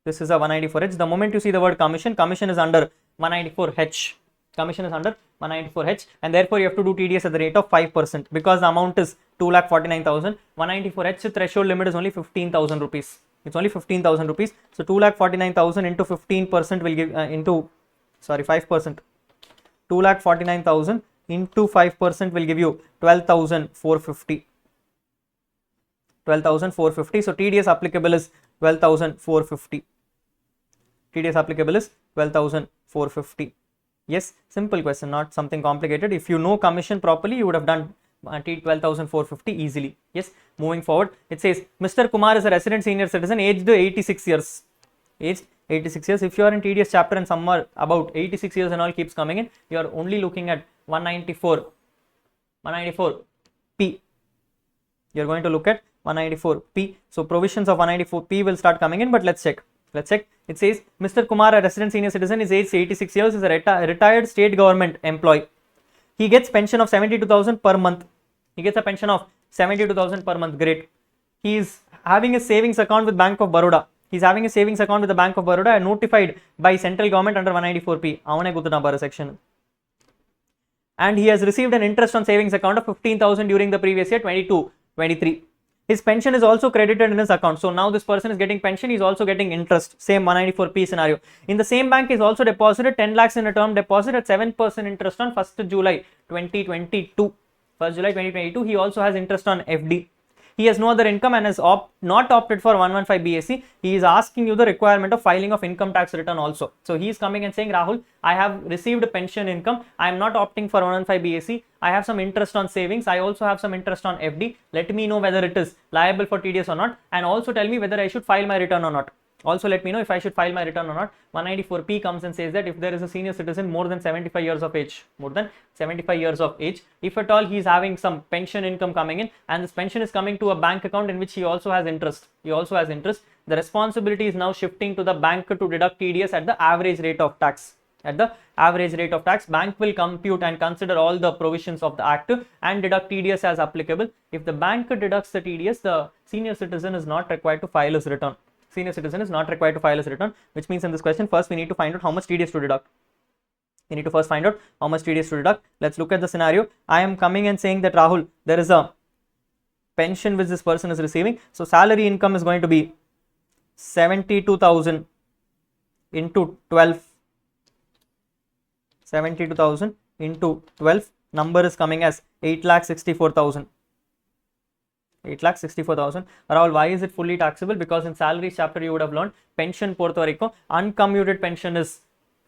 This is a 194H. The moment you see the word commission, commission is under 194H. Commission is under 194H, and therefore you have to do TDS at the rate of 5% because the amount is 2,49,000. 194H threshold limit is only 15,000 rupees. It's only 15,000 rupees. So 2,49,000 into 15% will give 5%. 2,49,000 into 5% will give you 12,450. 12,450. So TDS applicable is 12,450. TDS applicable is 12,450. Yes, simple question, not something complicated. If you know commission properly, you would have done 12,450 easily. Yes, moving forward, it says Mr. Kumar is a resident senior citizen, aged 86 years. Aged 86 years. If you are in TDS chapter and somewhere about 86 years and all keeps coming in, you are only looking at 194P. You are going to look at 194P. So provisions of 194P will start coming in, but let's check. Let's check. It says Mr. Kumar, a resident senior citizen, is aged 86 years, is a retired state government employee. He gets pension of 72,000 per month. He gets a pension of 72,000 per month. Great. He is having a savings account with Bank of Baroda. He's having a savings account with the Bank of Baroda and notified by central government under 194P. Avane Gutana section. And he has received an interest on savings account of 15,000 during the previous year 22-23. His pension is also credited in his account. So now this person is getting pension, he is also getting interest. Same 194P scenario. In the same bank, he is also deposited 10 lakhs in a term deposit at 7% interest on 1st July 2022. 1st July 2022, he also has interest on FD. He has no other income and has not opted for 115 BSc. He is asking you the requirement of filing of income tax return also. So he is coming and saying, Rahul, I have received pension income. I am not opting for 115 BSc. I have some interest on savings. I also have some interest on FD. Let me know whether it is liable for TDS or not, and also tell me whether I should file my return or not. Also let me know if I should file my return or not. 194P comes and says that if there is a senior citizen more than 75 years of age, if at all he is having some pension income coming in and this pension is coming to a bank account in which he also has interest, the responsibility is now shifting to the bank to deduct TDS at the average rate of tax. At the average rate of tax, bank will compute and consider all the provisions of the act and deduct TDS as applicable. If the bank deducts the TDS, the senior citizen is not required to file his return. Which means in this question, first we need to find out how much TDS to deduct. Let's look at the scenario. I am coming and saying that Rahul, there is a pension which this person is receiving. So salary income is going to be 72,000 into 12. 72,000 into 12. Number is coming as 8,64,000. 8,64,000. Rahul, why is it fully taxable? Because in salaries chapter you would have learned pension Puerto Rico, uncommuted pension is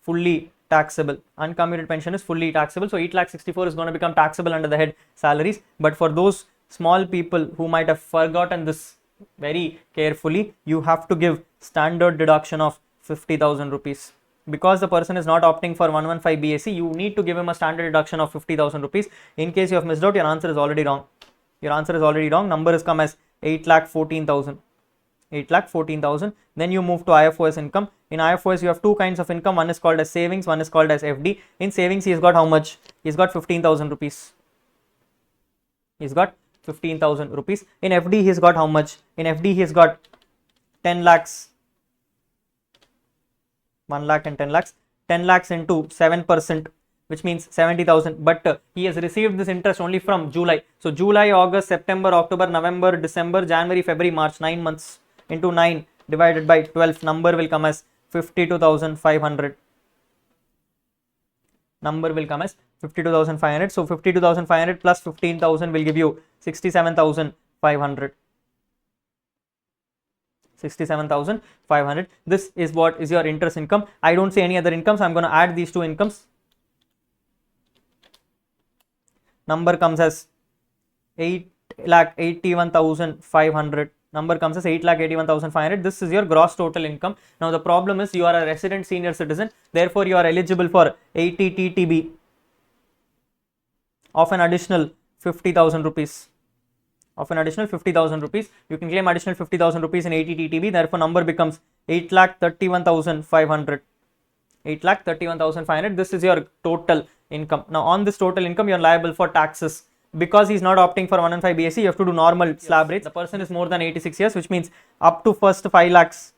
fully taxable. So 8,64,000 is going to become taxable under the head salaries. But for those small people who might have forgotten this very carefully, you have to give standard deduction of 50,000 rupees. Because the person is not opting for 115 BSc, you need to give him a standard deduction of 50,000 rupees. In case you have missed out, your answer is already wrong. Number is come as 8,14,000. 8,14,000. Then you move to IFOS income. In IFOS, you have two kinds of income. One is called as savings, one is called as FD. In savings, he has got how much? He's got 15,000 rupees. In FD, he's got how much? In FD, he's got 10 lakhs. 1 lakh and 10 lakhs. 10 lakhs into 7%. Which means 70,000, but he has received this interest only from July. So July, August, September, October, November, December, January, February, March, 9 months into 9 divided by 12. Number will come as 52,500. So 52,500 plus 15,000 will give you 67,500. 67,500. This is what is your interest income. I don't see any other income, so I'm going to add these two incomes. Number comes as 8,81,500. This is your gross total income. Now the problem is you are a resident senior citizen, therefore you are eligible for 80 TTB of an additional 50,000 rupees. You can claim additional 50,000 rupees in 80 TTB, therefore number becomes 8,31,500. 8,31,500. This is your total income. Now on this total income, you are liable for taxes. because he's not opting for 115 BSc, you have to do normal slab rates. The person is more than 86 years, which means up to first 5 lakhs,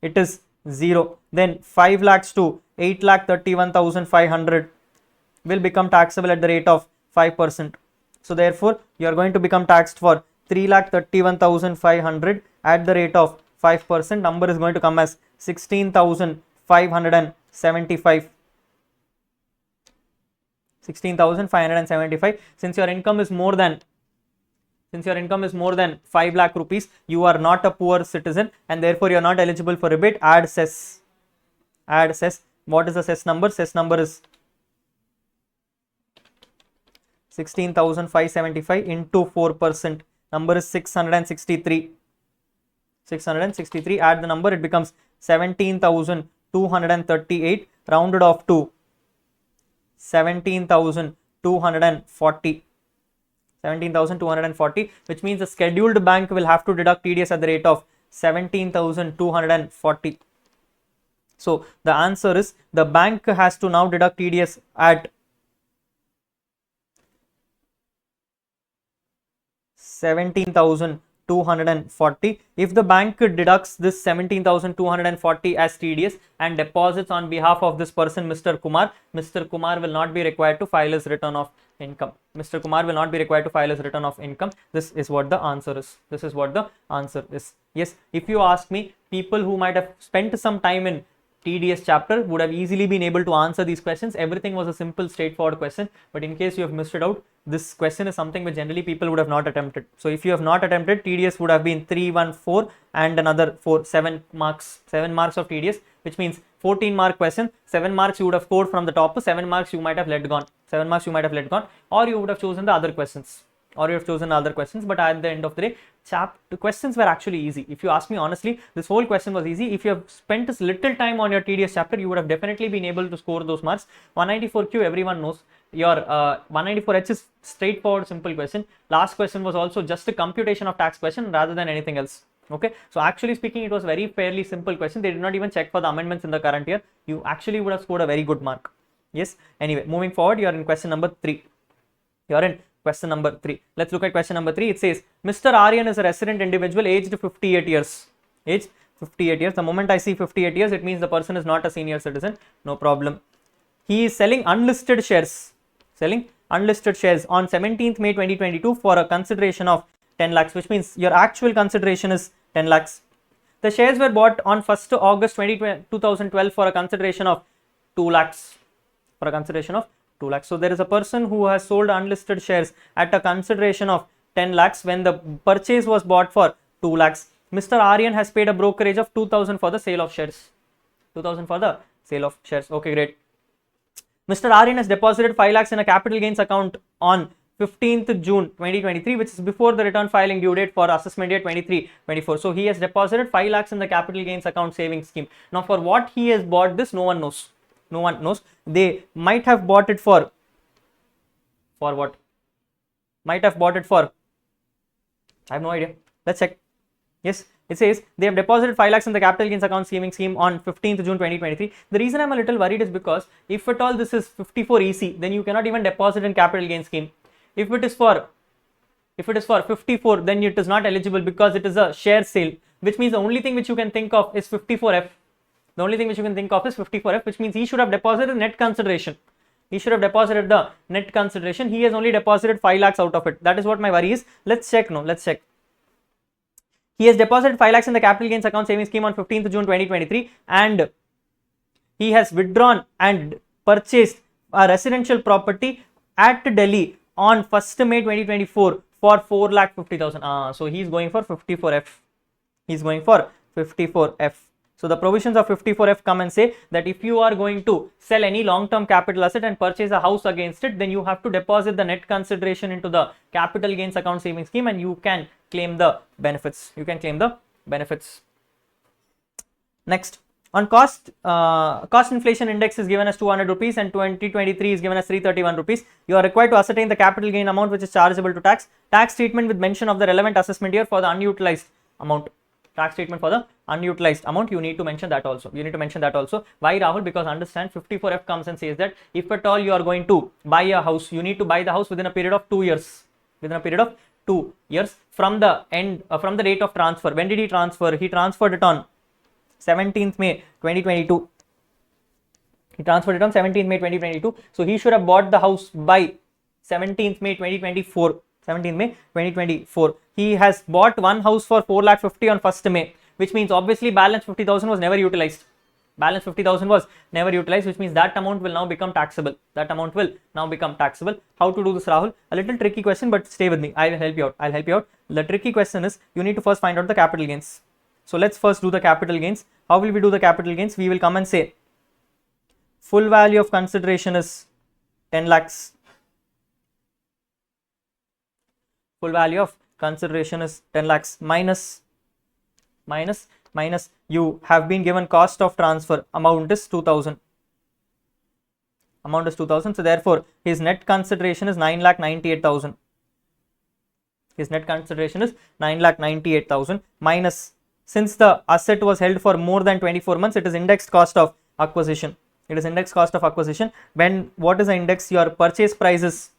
it is 0. Then 5 lakhs to 8,31,500 will become taxable at the rate of 5%. So therefore, you are going to become taxed for 3,31,500 at the rate of 5%. Number is going to come as 16,575. 16,575. Since your income is more than 5 lakh rupees, you are not a poor citizen and therefore you are not eligible for rebate. Add cess. Add cess. What is the cess number? Cess number is 16,575 into 4%. Number is 663. 663. Add the number, it becomes 17,238 rounded off to 17,240. 17,240, which means the scheduled bank will have to deduct TDS at the rate of 17,240. So the answer is the bank has to now deduct TDS at 17,240. If the bank deducts this 17,240 as TDS and deposits on behalf of this person, Mr. Kumar will not be required to file his return of income. Mr. Kumar will not be required to file his return of income. This is what the answer is. This is what the answer is. Yes, if you ask me, people who might have spent some time in TDS chapter would have easily been able to answer these questions. Everything was a simple, straightforward question. But in case you have missed it out, this question is something which generally people would have not attempted. So if you have not attempted, TDS would have been 314 and another 7 marks. 7 marks of TDS, which means 14 mark question. 7 marks you would have scored from the top. 7 marks you might have let gone. 7 marks you might have let gone, or you would have chosen the other questions. But at the end of the day, the questions were actually easy. If you ask me honestly, this whole question was easy. If you have spent this little time on your TDS chapter, you would have definitely been able to score those marks. 194Q, everyone knows. Your 194H is straightforward, simple question. Last question was also just a computation of tax question rather than anything else. Okay, so actually speaking, it was very fairly simple question. They did not even check for the amendments in the current year. You actually would have scored a very good mark. Yes. Anyway, moving forward, you are in question number 3. Question number 3. Let's look at question number 3. It says, Mr. Aryan is a resident individual aged 58 years. Aged 58 years. The moment I see 58 years, it means the person is not a senior citizen. No problem. He is selling unlisted shares. On 17th May 2022 for a consideration of 10 lakhs, which means your actual consideration is 10 lakhs. The shares were bought on 1st August 2012 for a consideration of 2 lakhs. So there is a person who has sold unlisted shares at a consideration of 10 lakhs when the purchase was bought for 2 lakhs. Mr. Aryan has paid a brokerage of 2,000 for the sale of shares. 2,000 for the sale of shares. Okay, great. Mr. Aryan has deposited 5 lakhs in a capital gains account on 15th June 2023, which is before the return filing due date for assessment year 23-24. So he has deposited 5 lakhs in the capital gains account savings scheme. Now for what he has bought this, no one knows. They might have bought it for what? I have no idea. Let's check. Yes, it says they have deposited 5 lakhs in the capital gains account savings scheme on 15th June 2023. The reason I'm a little worried is because if at all this is 54 EC, then you cannot even deposit in capital gains scheme. If it is for 54, then it is not eligible because it is a share sale, which means the only thing which you can think of is 54F. Which means he should have deposited net consideration. He has only deposited 5 lakhs out of it. That is what my worry is. Let's check. He has deposited 5 lakhs in the capital gains account savings scheme on 15th June 2023 and he has withdrawn and purchased a residential property at Delhi on 1st May 2024 for 4,50,000. So he is going for 54F. So the provisions of 54F come and say that if you are going to sell any long-term capital asset and purchase a house against it, then you have to deposit the net consideration into the capital gains account savings scheme and you can claim the benefits. Next, on cost inflation index is given as 200 rupees and 2023 is given as 331 rupees. You are required to ascertain the capital gain amount which is chargeable to tax. Tax treatment with mention of the relevant assessment year for the unutilized amount. tax treatment for the unutilized amount, you need to mention that also. You need to mention that also. Why, Rahul? Because understand 54F comes and says that if at all you are going to buy a house, you need to buy the house within a period of 2 years. Within a period of 2 years from the end, from the date of transfer. When did he transfer? He transferred it on 17th May 2022. He transferred it on 17th May 2022. So he should have bought the house by 17th May 2024. 17th May 2024. He has bought one house for 4,50,000 on 1st May, which means obviously balance 50,000 was never utilized. Balance 50,000 was never utilized, which means that amount will now become taxable. That amount will now become taxable. How to do this, Rahul? A little tricky question, but stay with me. I will help you out. I'll help you out. The tricky question is you need to first find out the capital gains. So let's first do the capital gains. How will we do the capital gains? We will come and say full value of consideration is 10 lakhs. Full value of consideration is 10 lakhs minus you have been given cost of transfer, amount is 2,000. Amount is 2,000. So therefore his net consideration is 9,98,000. His net consideration is 9,98,000 minus, since the asset was held for more than 24 months, it is indexed cost of acquisition. It is index cost of acquisition. When what is the index? Your purchase price is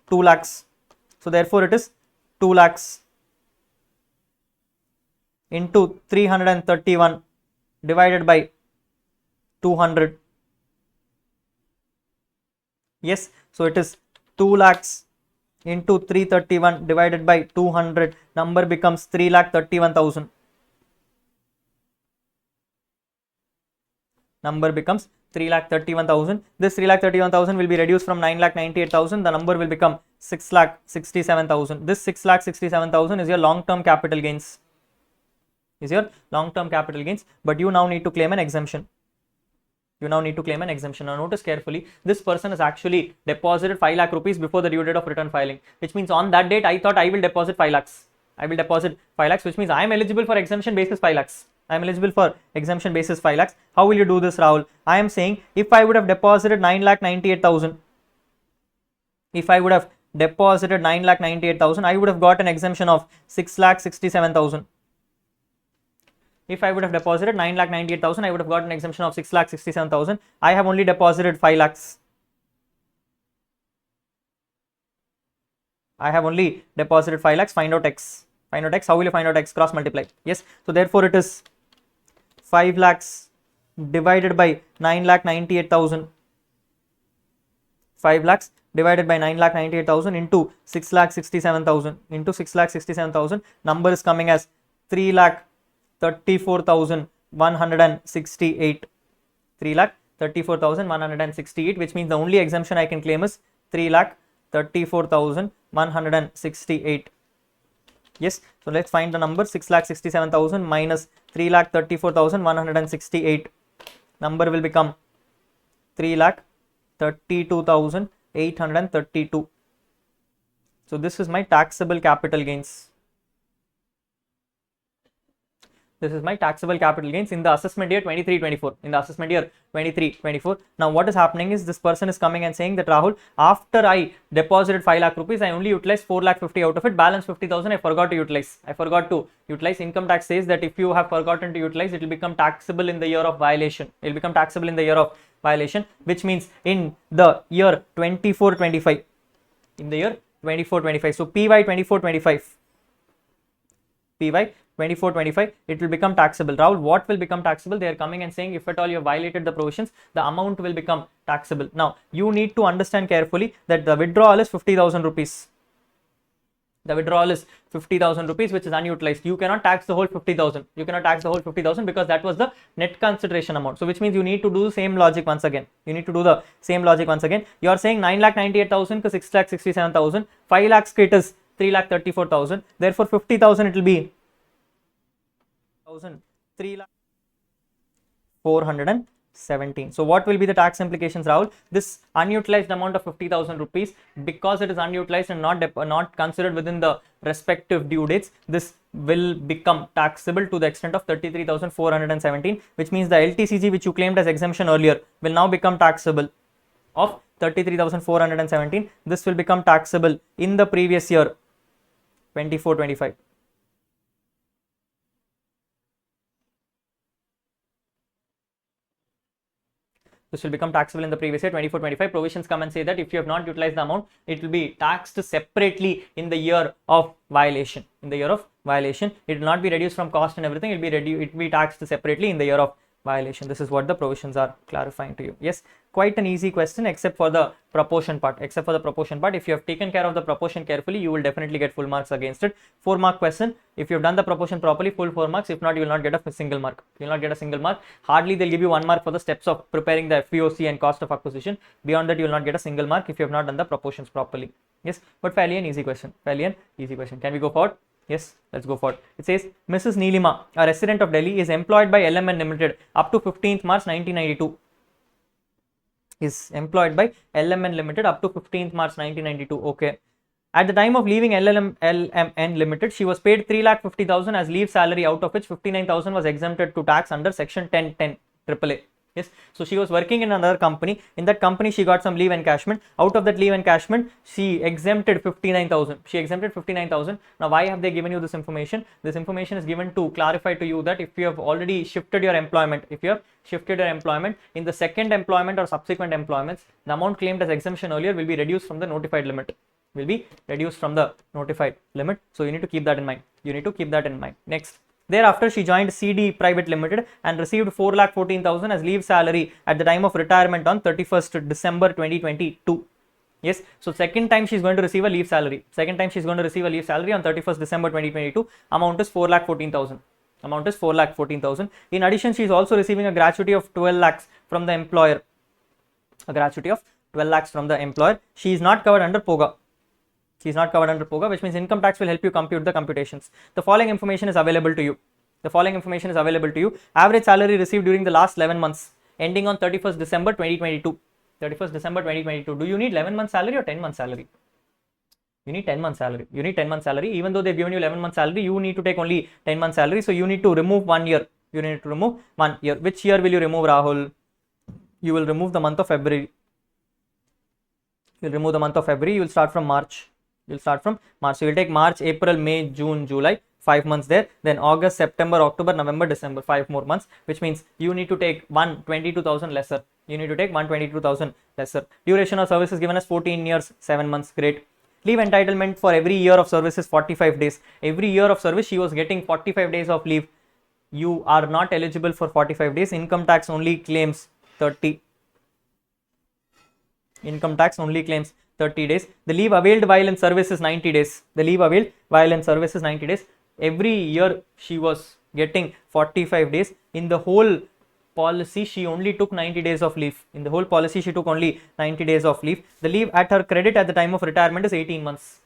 2 lakhs. So therefore it is 2 lakhs into 331 divided by 200. Yes, so it is 2 lakhs into 331 divided by 200. Number becomes 3,31,000. Number becomes 3,31,000. This 3,31,000 will be reduced from 9,98,000. The number will become 6,67,000. This 6,67,000 is your long-term capital gains. But you now need to claim an exemption. Now notice carefully. This person has actually deposited 5 lakh rupees before the due date of return filing, which means on that date I thought I will deposit 5 lakhs. Which means I am eligible for exemption basis 5 lakhs. How will you do this, Rahul? I am saying if I would have deposited 9,98,000, I would have got an exemption of 6,67,000. If I would have deposited 9,98,000, I would have got an exemption of 6,67,000. I have only deposited 5 lakhs. Find out x. How will you find out x? Cross multiply. Yes. So therefore it is 5 lakhs divided by 9,98,000. 5 lakhs divided by 9,98,000 into 6,67,000. Number is coming as 3,34,168. 3,34,168, which means the only exemption I can claim is 3,34,168. Yes, so let's find the number. 6,67,000 minus 3,34,168. Number will become 3,32,832. So this is my taxable capital gains. In the assessment year 23-24. Now what is happening is this person is coming and saying that, Rahul, after I deposited 5 lakh rupees, I only utilized 4,50,000 out of it. Balance 50,000 I forgot to utilize. Income tax says that if you have forgotten to utilize, it will become taxable in the year of violation. Which means in the year 24-25. So PY 24-25, it will become taxable. Rahul, what will become taxable? They are coming and saying if at all you have violated the provisions, the amount will become taxable. Now, you need to understand carefully that the withdrawal is 50,000 rupees. Which is unutilized. You cannot tax the whole 50,000. Because that was the net consideration amount. So, which means you need to do the same logic once again. You are saying 9,98,000 to 6,67,000. 5 lakhs it is 3,34,000. Therefore, 50,000 it will be 3,417. So what will be the tax implications, Rahul? This unutilized amount of 50,000 rupees, because it is unutilized and not considered within the respective due dates, this will become taxable to the extent of 33,417, which means the LTCG which you claimed as exemption earlier will now become taxable of 33,417. This will become taxable in the previous year 24-25. This will become taxable in the previous year, 24-25. Provisions come and say that if you have not utilized the amount, it will be taxed separately in the year of violation. In the year of violation, it will not be reduced from cost and everything. It will be taxed separately in the year of violation. This is what the provisions are clarifying to you. Yes, quite an easy question except for the proportion part. Except for the proportion part, if you have taken care of the proportion carefully, you will definitely get full marks against it. 4-mark question. If you have done the proportion properly, full 4 marks. If not, you will not get a single mark. You will not get a single mark. Hardly they'll give you 1 mark for the steps of preparing the FVOC and cost of acquisition. Beyond that, you will not get a single mark if you have not done the proportions properly. Yes, but fairly an easy question. Fairly an easy question. Can we go forward? Yes, let's go forward. It says Mrs. Neelima, a resident of Delhi, is employed by LMN Limited up to 15th March 1992. Is employed by LMN Limited up to 15th March 1992. Okay. At the time of leaving LMN Limited, she was paid 3,50,000 as leave salary, out of which 59,000 was exempted to tax under Section 1010 AAA. Yes, so she was working in another company. In that company, she got some leave encashment. Out of that leave encashment, she exempted 59,000. She exempted 59,000. Now, why have they given you this information? This information is given to clarify to you that if you have already shifted your employment, in the second employment or subsequent employments, the amount claimed as exemption earlier will be reduced from the notified limit. So you need to keep that in mind. Next. Thereafter, she joined CD Private Limited and received 4,14,000 as leave salary at the time of retirement on 31st December 2022. Yes, so second time she is going to receive a leave salary. On 31st December 2022. Amount is 4,14,000. In addition, she is also receiving a gratuity of 12 lakhs from the employer. She is not covered under POGA. Which means income tax will help you compute the computations. The following information is available to you. Average salary received during the last 11 months ending on 31st December 2022. Do you need 11 months salary or 10 months salary? You need 10 months salary. Even though they've given you 11 months salary, you need to take only 10 months salary. So you need to remove 1 year. Which year will you remove, Rahul? You will remove the month of February. You will start from March. So you will take March, April, May, June, July, 5 months there. Then August, September, October, November, December, 5 more months, which means you need to take 122,000 lesser. Duration of service is given as 14 years, 7 months. Great. Leave entitlement for every year of service is 45 days. Every year of service, she was getting 45 days of leave. You are not eligible for 45 days. Income tax only claims 30. 30 days. The leave availed while in service is 90 days. Every year she was getting 45 days. In the whole policy, she only took 90 days of leave. The leave at her credit at the time of retirement is 18 months.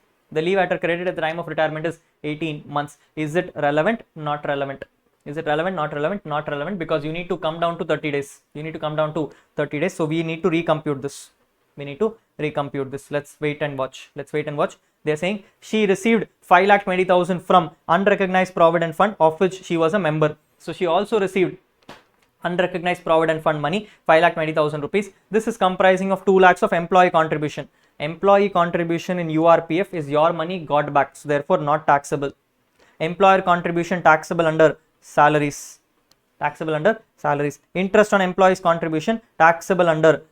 Is it relevant? Not relevant. Not relevant because you need to come down to 30 days. So we need to recompute this. Let's wait and watch. They are saying she received 5,20,000 from unrecognized provident fund, of which she was a member. So she also received unrecognized provident fund money, 5,20,000 rupees. This is comprising of 2 lakhs of employee contribution. Employee contribution in URPF is your money got back, so therefore not taxable. Employer contribution taxable under salaries. Interest on employees contribution taxable under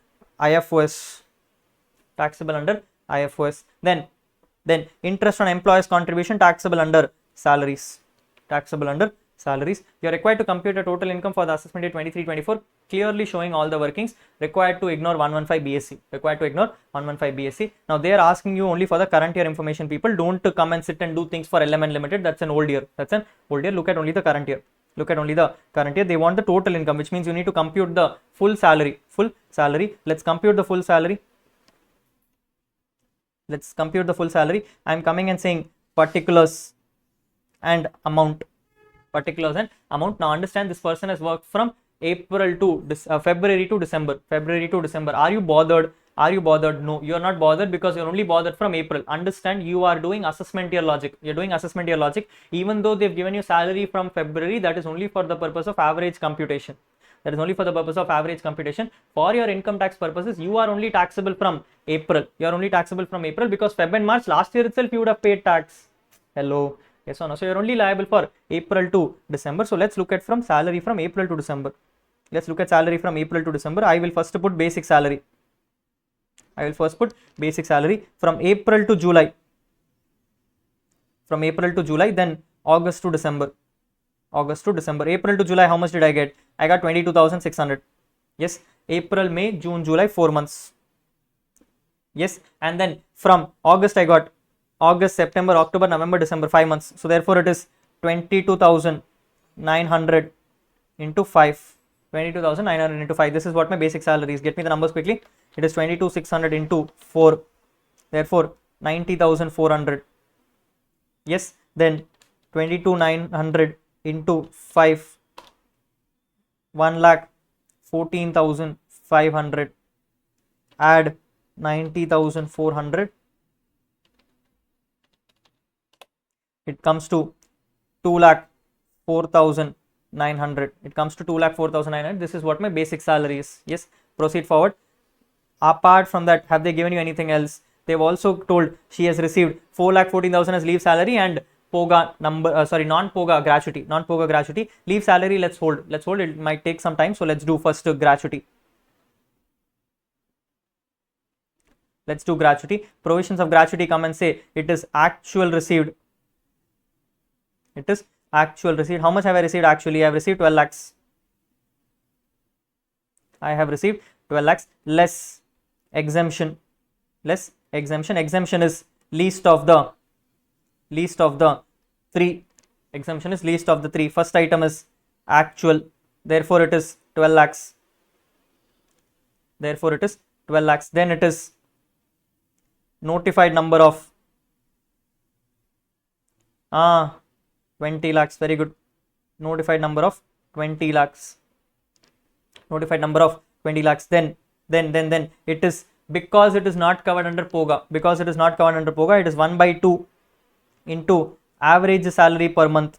IFOS. Then interest on employees contribution taxable under salaries. You are required to compute a total income for the assessment year 23-24, clearly showing all the workings. Required to ignore 115 BSc. Now they are asking you only for the current year information, people. Don't come and sit and do things for LMN Limited. That's an old year. Look at only the current year. They want the total income, which means you need to compute the full salary. Let's compute the full salary. I am coming and saying particulars and amount. Now understand, this person has worked from February to December. Are you bothered? No, you are not bothered because you are only bothered from April. Understand, you are doing assessment year logic. Even though they've given you salary from February, that is only for the purpose of average computation. For your income tax purposes, you are only taxable from April. Because Feb and March last year itself you would have paid tax. Hello. Yes or no? So you are only liable for April to December. So let's look at from salary from April to December. Let's look at salary from April to December. I will first put basic salary. From April to July. Then August to December. April to July, how much did I get? I got 22,600. Yes, April, May, June, July, 4 months. Yes, and then from August I got August, September, October, November, December, 5 months. So therefore it is 22,900 into 5. 22,900 into 5. This is what my basic salary is. Get me the numbers quickly. It is 22,600 into 4. Therefore 90,400. Yes, then 22,900 into 5. 1,14,500. Add 90,400. It comes to 2,04,900. This is what my basic salary is. Yes, proceed forward. Apart from that, have they given you anything else? They've also told she has received 4,14,000 as leave salary and non-POGA gratuity. Leave salary, let's hold. It might take some time, so let's do first gratuity. Let's do gratuity. Provisions of gratuity come and say it is actual received. How much have I received actually? I have received 12 lakhs. Less exemption. Exemption is least of the 3. First item is actual. Therefore it is 12 lakhs. Then it is notified number of 20 lakhs. Very good. Notified number of 20 lakhs. Then it is, because it is not covered under POGA, it is 1/2 into average salary per month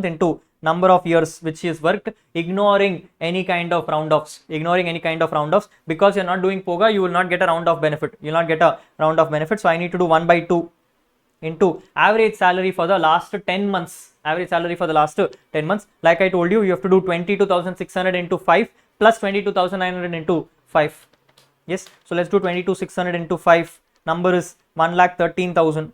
into number of years which is worked, ignoring any kind of round offs. Because you're not doing POGA, you will not get a round off benefit. So I need to do 1/2 into average salary for the last 10 months. Like I told you, you have to do 22,600 into 5 plus 22,900 into 5. Yes, so let's do 22,600 into 5. Number is 1,13,000.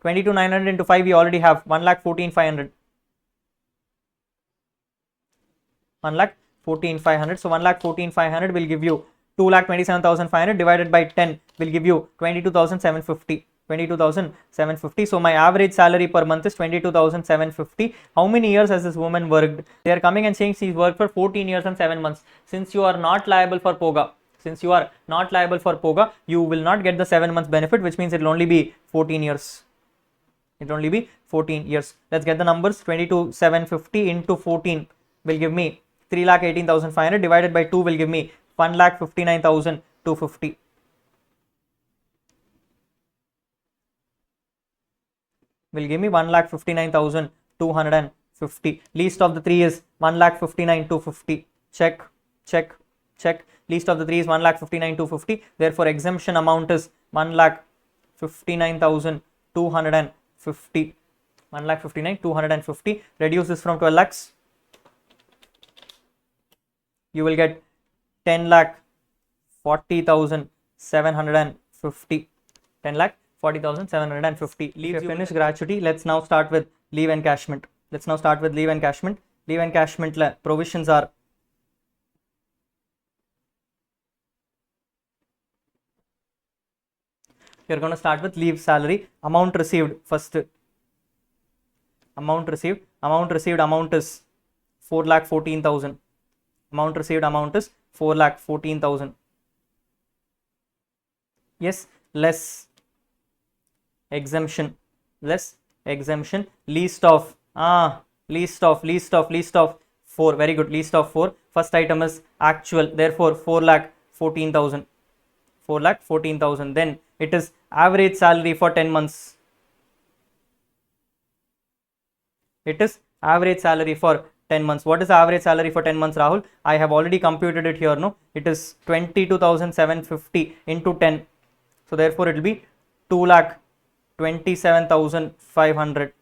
22,900 into 5 we already have 1,14,500. So 1,14,500 will give you 2,27,500 divided by 10 will give you 22,750. So my average salary per month is 22,750. How many years has this woman worked? They are coming and saying she's worked for 14 years and 7 months. Since you are not liable for POGA, you will not get the 7 months benefit, which means it will only be 14 years. Let's get the numbers. 22,750 into 14 will give me 3,18,500 divided by 2 will give me 1,59,250. Will give me 1,59,250. Least of the 3 is 1,59,250. Check. Least of the 3 is 1,59,250. Therefore, exemption amount is 1,59,250. 1,59,250. Reduce this from 12 lakhs. You will get 10,40,750. 10,40,750. Leave finished gratuity. Let's now start with leave encashment. Leave encashment provisions are you're going to start with leave salary. Amount received first. Amount is 4,14,000. Amount received is 4,14,000. Yes, less exemption. Least of 4. Very good. Least of 4. First item is actual. Therefore 4,14,000. 4,14,000. Then it is average salary for 10 months. What is average salary for 10 months, Rahul? I have already computed it here. No, it is 22,750 into 10. So therefore it will be 2,27,500.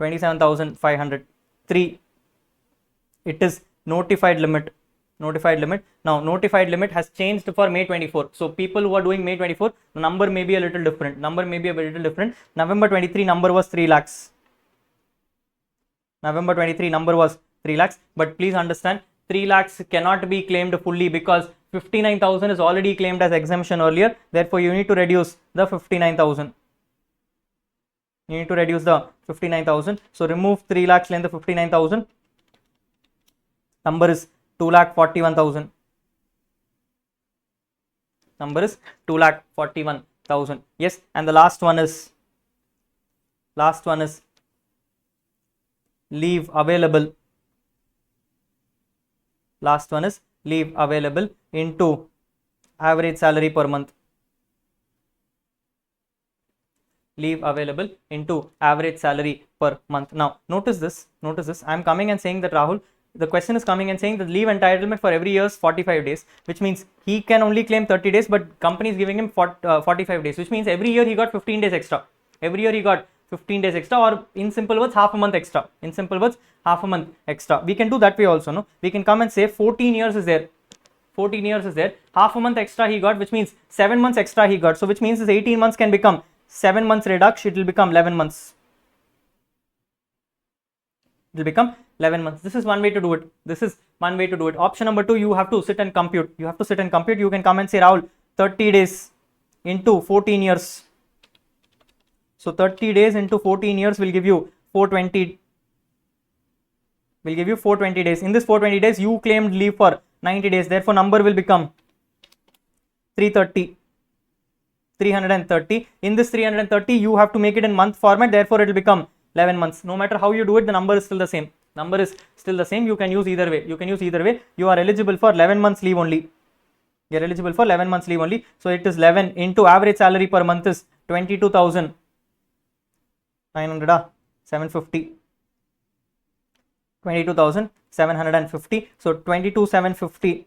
27,500. 3, it is notified limit. Now notified limit has changed for May 24. So people who are doing May 24, the number may be a little different. November 23 number was 3 lakhs. November 23 number was 3 lakhs, but please understand 3 lakhs cannot be claimed fully because 59,000 is already claimed as exemption earlier. Therefore you need to reduce the 59,000. So remove 3 lakhs less the 59,000. Number is 2,41,000. Yes, and the last one is leave available. Into average salary per month. Now notice this. I am coming and saying that Rahul, the question is coming and saying that leave entitlement for every year is 45 days, which means he can only claim 30 days, but company is giving him 45 days, which means every year he got 15 days extra. Or in simple words, half a month extra. We can do that way also, no? We can come and say 14 years is there. Half a month extra he got, which means 7 months extra he got. So which means this 18 months can become 7 months reduction, it will become 11 months. This is one way to do it. Option number 2, you have to sit and compute. You can come and say, Rahul, 30 days into 14 years. So 30 days into 14 years will give you 420. Days. In this 420 days, you claimed leave for 90 days. Therefore, number will become 330. In this 330, you have to make it in month format. Therefore, it will become 11 months. No matter how you do it, the number is still the same. You can use either way. You are eligible for 11 months leave only. So it is 11 into average salary per month is 22,900. 750. 22,750. So 22,750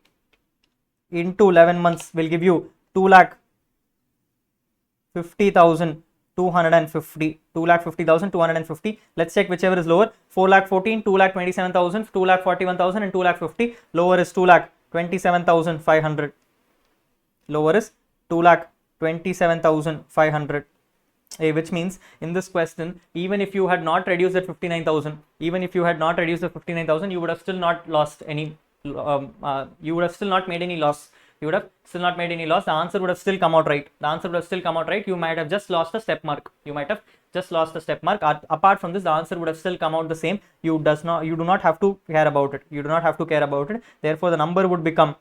into 11 months will give you 2,50,250. Let's check whichever is lower. 4,14,000, 2,27,000, 2,41,000 and 2,50,000. Lower is 2,27,500. Which means in this question, even if you had not reduced the 59,000, you would have still not lost any. You would have still not made any loss. The answer would have still come out right. You might have just lost a step mark. Apart from this, the answer would have still come out the same. You do not have to care about it. Therefore, the number would become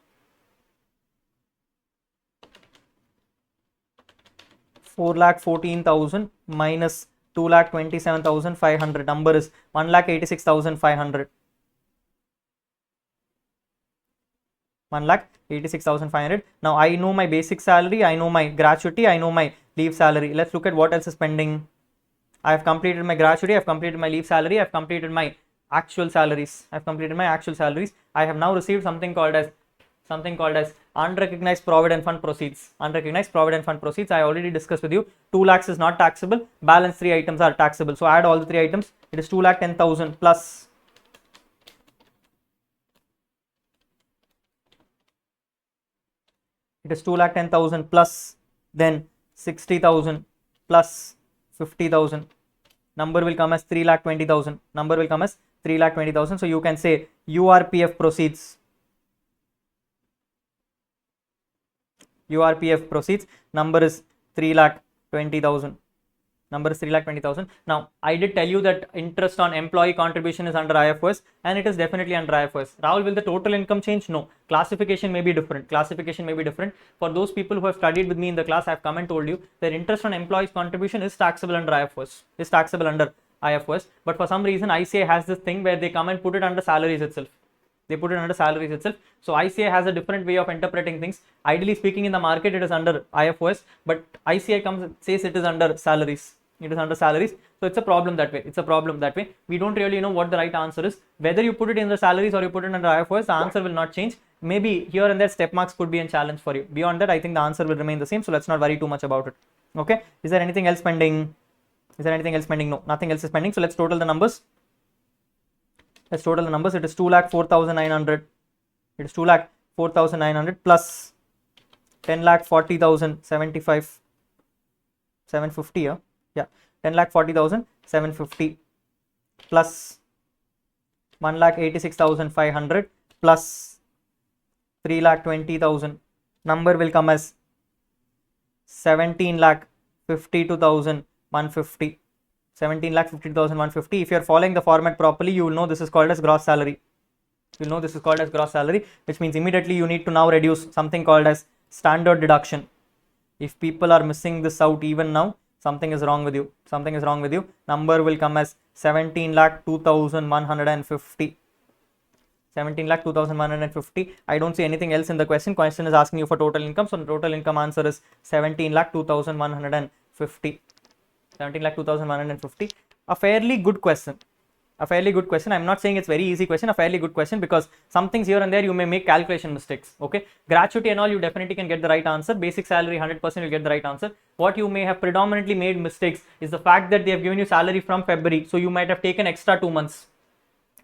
4,14,000 minus 2,27,500. Number is 1,86,500. 1,86,500. Now I know my basic salary, I know my gratuity, I know my leave salary. Let's look at what else is pending. I have completed my gratuity, I have completed my leave salary, I have completed my actual salaries. I have now received something called as unrecognized provident fund proceeds. I already discussed with you. 2 lakhs is not taxable. Balance 3 items are taxable. So add all the 3 items. It is 2,10,000 plus. Then 60,000 plus 50,000. Number will come as 3,20,000. So you can say URPF proceeds. Number is 3,20,000. Now I did tell you that interest on employee contribution is under IFOS, and it is definitely under IFOS. Rahul, will the total income change? No. Classification may be different. For those people who have studied with me in the class, I have come and told you that interest on employees contribution is taxable under IFOS. But for some reason ICA has this thing where they come and put it under salaries itself. So ICA has a different way of interpreting things. Ideally speaking, in the market it is under IFOS, but ICA comes and says it is under salaries. So it's a problem that way. We don't really know what the right answer is. Whether you put it in the salaries or you put it under IFOS, the answer will not change. Maybe here and there step marks could be a challenge for you. Beyond that, I think the answer will remain the same. So let's not worry too much about it. Okay. Is there anything else pending? Is there anything else pending? No, nothing else is pending. So let's total the numbers. Let's total the numbers. It is 2,04,900. It is 2,04,900 plus 10,40,075. 750 here. Yeah, 10,40,750 plus 1,86,500 plus 3,20,000. Number will come as 17,52,150. 17,52,150. If you are following the format properly, you will know this is called as gross salary. You will know this is called as gross salary, which means immediately you need to now reduce something called as standard deduction. If people are missing this out even now, something is wrong with you. Something is wrong with you. Number will come as 17,02,150. 17,02,150. I don't see anything else in the question. Question is asking you for total income. So the total income answer is 17,02,150. 17,02,150. A fairly good question. A fairly good question. I'm not saying it's very easy question. A fairly good question, because some things here and there you may make calculation mistakes. Okay. Gratuity and all, you definitely can get the right answer. Basic salary 100% you'll get the right answer. What you may have predominantly made mistakes is the fact that they have given you salary from February. So you might have taken extra 2 months.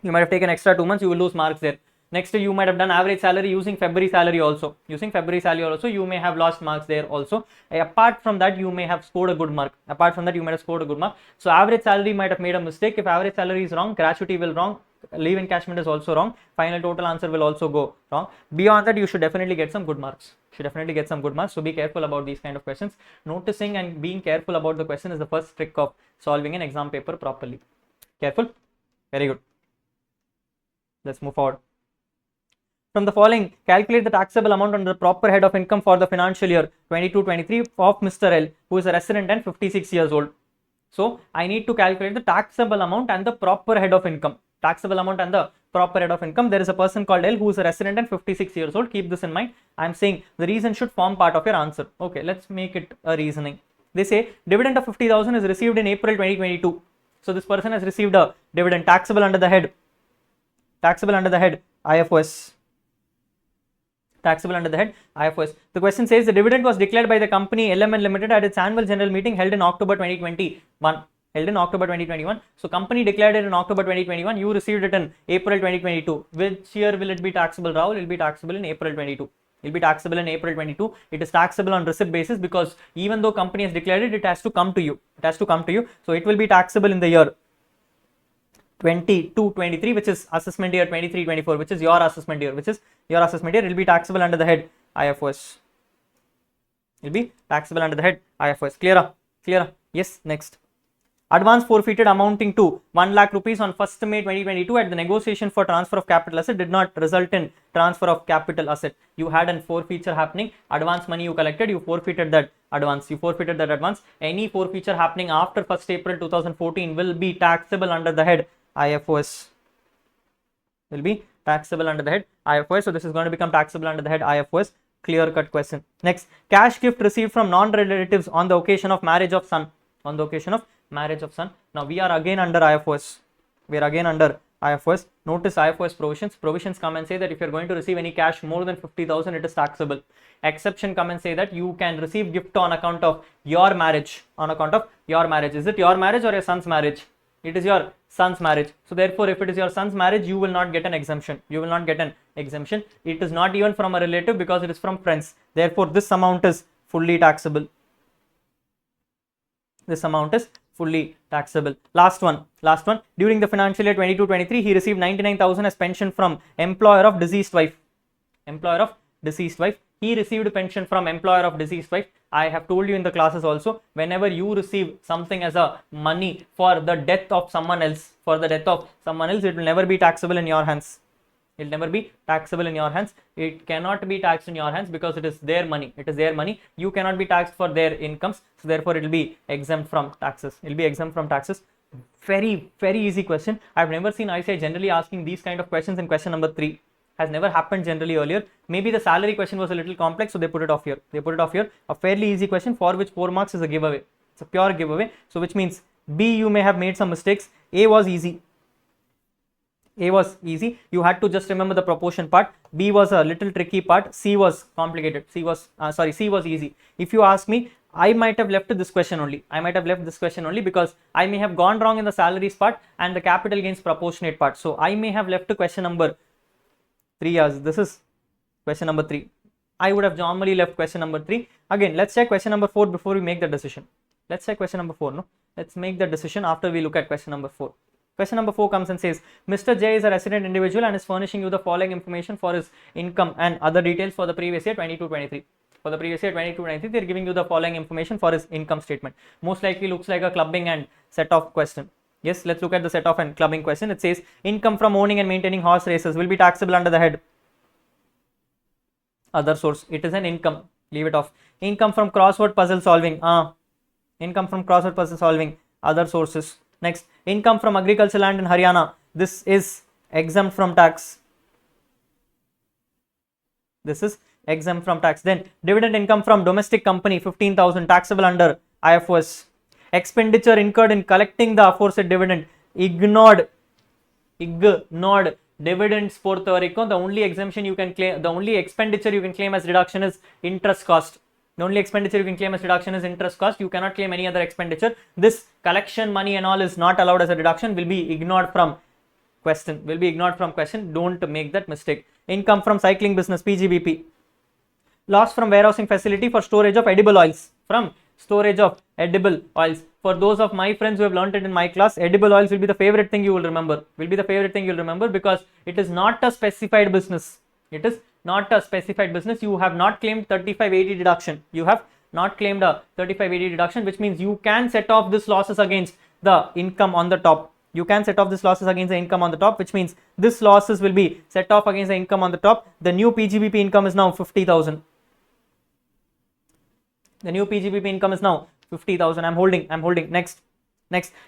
You might have taken extra 2 months. You will lose marks there. Next, you might have done average salary using February salary also. Using February salary also, you may have lost marks there also. Apart from that, you may have scored a good mark. Apart from that, you might have scored a good mark. So average salary might have made a mistake. If average salary is wrong, gratuity will wrong. Leave encashment is also wrong. Final total answer will also go wrong. Beyond that, you should definitely get some good marks. Should definitely get some good marks. So be careful about these kind of questions. Noticing and being careful about the question is the first trick of solving an exam paper properly. Careful. Very good. Let's move forward. From the following, calculate the taxable amount under the proper head of income for the financial year 22-23 of Mr. L, who is a resident and 56 years old. So I need to calculate the taxable amount and the proper head of income. Taxable amount and the proper head of income. There is a person called L who is a resident and 56 years old. Keep this in mind. I am saying the reason should form part of your answer. Okay, let's make it a reasoning. They say dividend of 50,000 is received in April 2022. So this person has received a dividend taxable under the head. Taxable under the head IFOS. Taxable under the head IFOS. The question says the dividend was declared by the company LMN Limited at its annual general meeting held in October 2021. Held in October 2021. So company declared it in October 2021. You received it in April 2022. Which year will it be taxable, Rahul? It will be taxable in April 22. It will be taxable in April 22. It is taxable on receipt basis, because even though company has declared it, it has to come to you. It has to come to you. So it will be taxable in the year 22-23, which is assessment year 23-24, which is your assessment year, It will be taxable under the head IFOS. It will be taxable under the head IFOS. Clear? Yes. Next. Advance forfeited amounting to 1 lakh rupees on 1st May 2022 at the negotiation for transfer of capital asset did not result in transfer of capital asset. You had a forfeiture happening. Advance money you collected, you forfeited that advance. Any forfeiture happening after 1st April 2014 will be taxable under the head IFOS. Will be taxable under the head IFOS. So this is going to become taxable under the head IFOS. Clear cut question. Next, cash gift received from non-relatives on the occasion of marriage of son. Now we are again under IFOS. Notice IFOS provisions. Provisions come and say that if you are going to receive any cash more than 50,000, it is taxable. Exception come and say that you can receive gift on account of your marriage. Is it your marriage or your son's marriage? It is your son's marriage. So therefore, if it is your son's marriage, you will not get an exemption. It is not even from a relative, because it is from friends. Therefore, this amount is fully taxable. Last one. During the financial year 22-23, he received 99,000 as pension from employer of deceased wife. He received pension from employer of deceased wife. I have told you in the classes also, whenever you receive something as a money for the death of someone else, it will never be taxable in your hands. It cannot be taxed in your hands, because it is their money. You cannot be taxed for their incomes. So therefore, it will be exempt from taxes. Very, very easy question. I have never seen ICI generally asking these kind of questions in question number 3. Has never happened generally earlier. Maybe the salary question was a little complex, so they put it off here. A fairly easy question for which 4 marks is a giveaway. It's a pure giveaway. So which means B, you may have made some mistakes. A was easy. A was easy. You had to just remember the proportion part. B was a little tricky part. C was complicated. C was easy. If you ask me, I might have left this question only. Because I may have gone wrong in the salaries part and the capital gains proportionate part. So I may have left question number 3 as this is question number 3. I would have normally left question number 3. Again, let's check question number 4 before we make the decision. Let's check question number 4. No, let's make the decision after we look at question number 4. Question number 4 comes and says, Mr. J is a resident individual and is furnishing you the following information for his income and other details for the previous year 22-23. For the previous year 22-23, they are giving you the following information for his income statement. Most likely looks like a clubbing and set off question. Yes, let's look at the set off and clubbing question. It says, income from owning and maintaining horse races will be taxable under the head other source. It is an income. Leave it off. Income from crossword puzzle solving. Income from crossword puzzle solving. Other sources. Next, income from agricultural land in Haryana. This is exempt from tax. This is exempt from tax. Then, dividend income from domestic company 15,000 taxable under IFOS. Expenditure incurred in collecting the aforesaid dividend ignored. Dividends Puerto Rico. The only exemption you can claim, the only expenditure you can claim as deduction is interest cost. The only expenditure you can claim as deduction is interest cost. You cannot claim any other expenditure. This collection money and all is not allowed as a deduction. Will be ignored from question. Don't make that mistake. Income from cycling business PGBP. Loss from warehousing facility for storage of edible oils. For those of my friends who have learnt it in my class, edible oils will be the favorite thing you will remember. Because it is not a specified business. You have not claimed 3580 deduction. Which means you can set off this losses against the income on the top. Which means this losses will be set off against the income on the top. The new PGBP income is now 50,000. I'm holding. Next,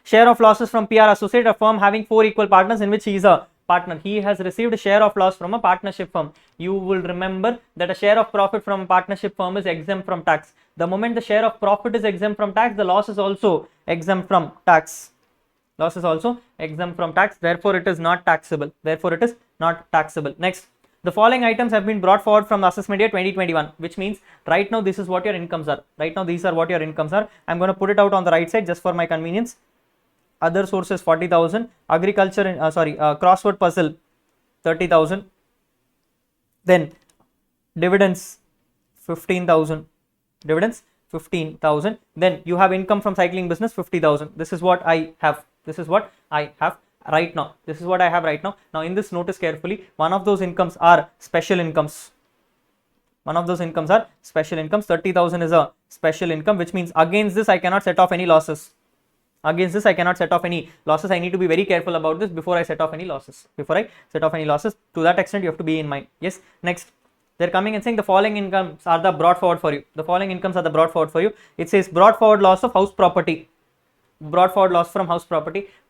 share of losses from PR associate, a firm having 4 equal partners in which he is a partner. He has received a share of loss from a partnership firm. You will remember that a share of profit from a partnership firm is exempt from tax. The moment the share of profit is exempt from tax, the loss is also exempt from tax. Therefore, it is not taxable. Next, the following items have been brought forward from the assessment year 2021, which means right now this is what your incomes are. I'm going to put it out on the right side just for my convenience. Other sources 40,000, agriculture, crossword puzzle 30,000, then dividends 15,000, then you have income from cycling business 50,000. This is what I have right now. Now in this, notice carefully, one of those incomes are special incomes. 30,000 is a special income, which means against this I cannot set off any losses. I need to be very careful about this before I set off any losses. To that extent, you have to be in mind. Yes. Next, they're coming and saying the following incomes are the brought forward for you. It says brought forward loss of house property.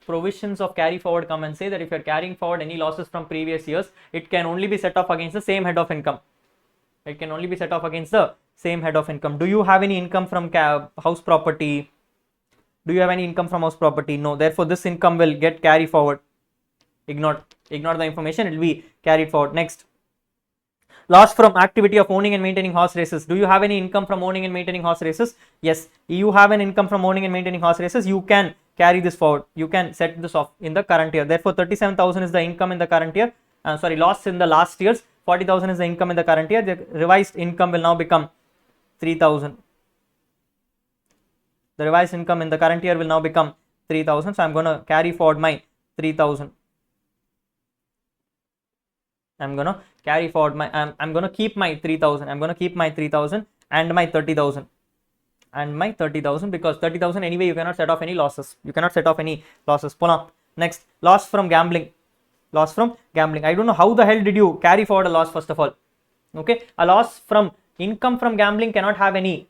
Provisions of carry forward come and say that if you're carrying forward any losses from previous years, it can only be set off against the same head of income. Do you have any income from house property? No. Therefore, this income will get carried forward. Ignore the information. It will be carried forward. Next, loss from activity of owning and maintaining horse races. Do you have any income from owning and maintaining horse races? Yes, you have an income from owning and maintaining horse races. You can carry this forward. You can set this off in the current year. Therefore, 37,000 is the income in the current year. Loss in the last years. 40,000 is the income in the current year. The revised income will now become 3,000. The revised income in the current year will now become 3,000. So I'm going to carry forward my 3,000. I'm going to keep my 3,000. I'm going to keep my 3,000 and my 30,000. Because 30,000 anyway you cannot set off any losses. Pull up. Next, loss from gambling. I don't know how the hell did you carry forward a loss first of all. Okay, a loss from income from gambling cannot have any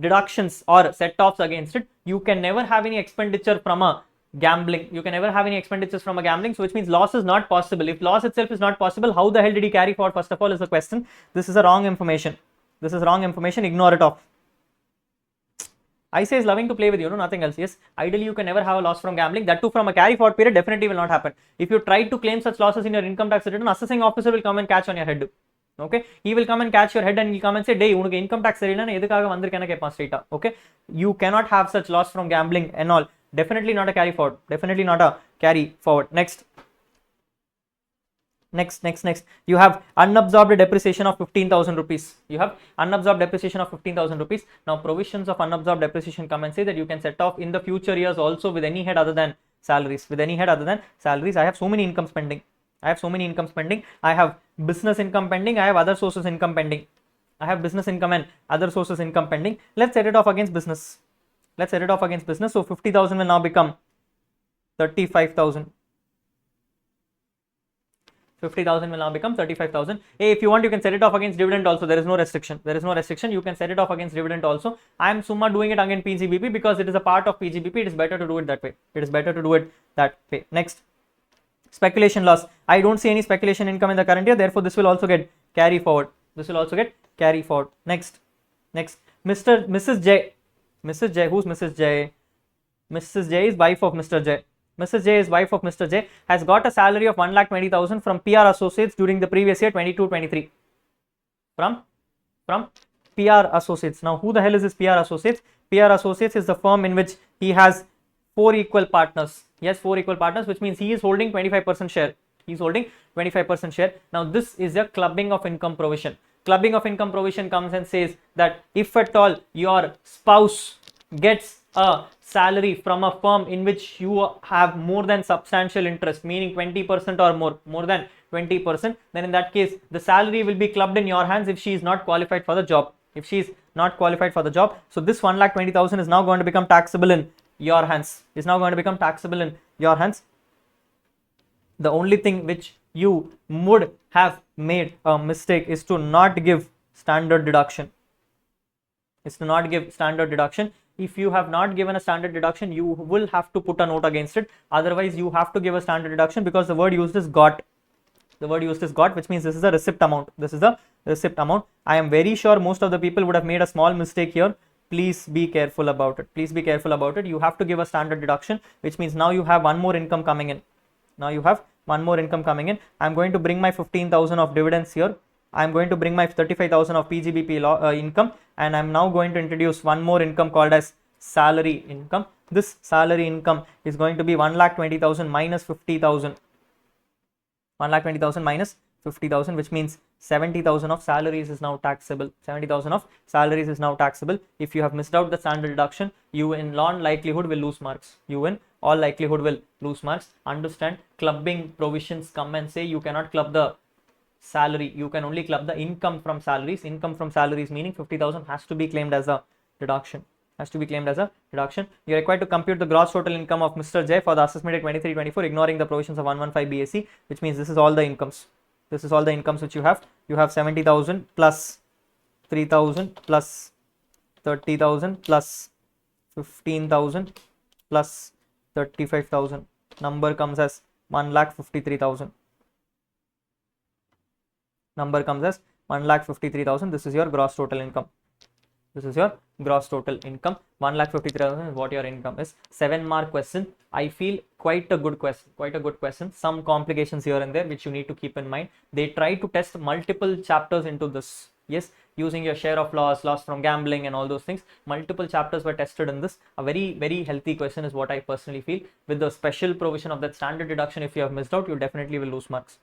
deductions or set offs against it. You can never have any expenditure from a gambling. So which means loss is not possible. If loss itself is not possible, how the hell did he carry forward first of all is the question. This is a wrong information. Ignore it off. ICA is loving to play with you, no, nothing else. Yes, ideally you can never have a loss from gambling. That too from a carry forward period definitely will not happen. If you try to claim such losses in your income tax return, assessing officer will come and catch on your head. Okay, he will come and catch your head and he'll come and say, "Day, unukku income tax seriyana edukkaga vandirukena keppan straight." Okay, you cannot have such loss from gambling and all. Definitely not a carry forward. Definitely not a carry forward. Next. You have unabsorbed depreciation of 15,000 rupees. You have unabsorbed depreciation of 15,000 rupees. Now provisions of unabsorbed depreciation come and say that you can set off in the future years also with any head other than salaries. With any head other than salaries. I have so many incomes pending. I have business income pending. I have other sources income pending. I have business income and other sources income pending. Let's set it off against business. So 50,000 will now become 35,000. 50,000 will now become 35,000. Hey, if you want, you can set it off against dividend also. There is no restriction. You can set it off against dividend also. I am summa doing it against PGBP because it is a part of PGBP. It is better to do it that way. Next, speculation loss. I don't see any speculation income in the current year. Therefore, this will also get carry forward. Next, Mrs. J. Who's Mrs. J? Mrs. J is wife of Mr. J. Has got a salary of 1,20,000 from PR Associates during the previous year 22-23. From PR Associates. Now, who the hell is this PR Associates? PR Associates is the firm in which he has 4 equal partners. Yes, 4 equal partners, which means he is holding 25% share. Now, this is a clubbing of income provision. Clubbing of income provision comes and says that if at all your spouse gets a salary from a firm in which you have more than substantial interest, meaning 20% or more than 20%, then in that case the salary will be clubbed in your hands if she is not qualified for the job. So this 1,20,000 is now going to become taxable in your hands. The only thing which you would have made a mistake is to not give standard deduction. If you have not given a standard deduction, you will have to put a note against it. Otherwise, you have to give a standard deduction because the word used is got. Which means this is a receipt amount. I am very sure most of the people would have made a small mistake here. Please be careful about it. You have to give a standard deduction, which means now you have one more income coming in. I am going to bring my 15,000 of dividends here. I am going to bring my 35,000 of PGBP income, and I am now going to introduce one more income called as salary income. This salary income is going to be 1,20,000 minus 50,000. 1,20,000 minus 50,000, which means 70,000 of salaries is now taxable. If you have missed out the standard deduction, you in all likelihood will lose marks. Understand, clubbing provisions come and say you cannot club the salary, you can only club the income from salaries. Meaning 50,000 has to be claimed as a deduction. You are required to compute the gross total income of Mr. J for the assessment at 23-24, ignoring the provisions of 115 BSc, which means this is all the incomes. Which you have. You have 70,000 plus 3,000 plus 30,000 plus 15,000 plus 35,000. Number comes as 1,53,000. This is your gross total income. 1,53,000 is what your income is. 7-mark question. I feel quite a good question. Some complications here and there which you need to keep in mind. They try to test multiple chapters into this. Yes, using your share of loss from gambling and all those things. Multiple chapters were tested in this. A very, very healthy question is what I personally feel. With the special provision of that standard deduction, if you have missed out, you definitely will lose marks.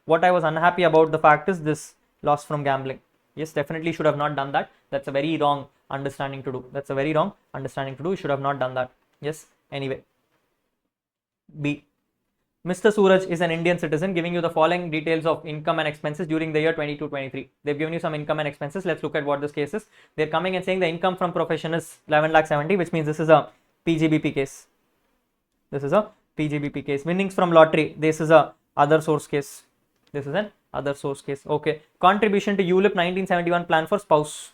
What I was unhappy about the fact is this loss from gambling. Yes, definitely should have not done that. That's a very wrong understanding to do. You should have not done that. Yes, anyway. B. Mr. Suraj is an Indian citizen giving you the following details of income and expenses during the year 22-23. They've given you some income and expenses. Let's look at what this case is. They're coming and saying the income from profession is 11,70,000, which means this is a PGBP case. Winnings from lottery. This is a other source case. Okay. Contribution to ULIP 1971 plan for spouse.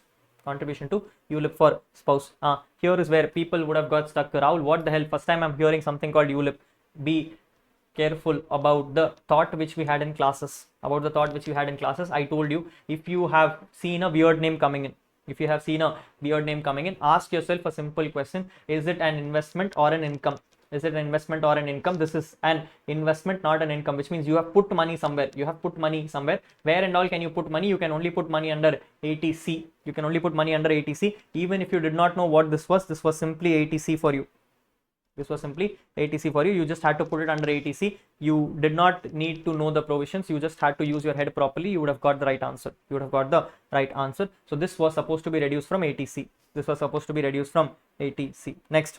Here is where people would have got stuck. Rahul, what the hell? First time I'm hearing something called ULIP. Be careful about the thought which we had in classes. I told you, if you have seen a weird name coming in, If you have seen a weird name coming in, ask yourself a simple question: is it an investment or an income? Is it an investment or an income? This is an investment, not an income, which means you have put money somewhere. You have put money somewhere. Where and all can you put money? You can only put money under 80C. You can only put money under 80C. Even if you did not know what this was simply 80C for you. This was simply 80C for you. You just had to put it under 80C. You did not need to know the provisions. You just had to use your head properly. You would have got the right answer. You would have got the right answer. So this was supposed to be reduced from 80C. This was supposed to be reduced from 80C. Next.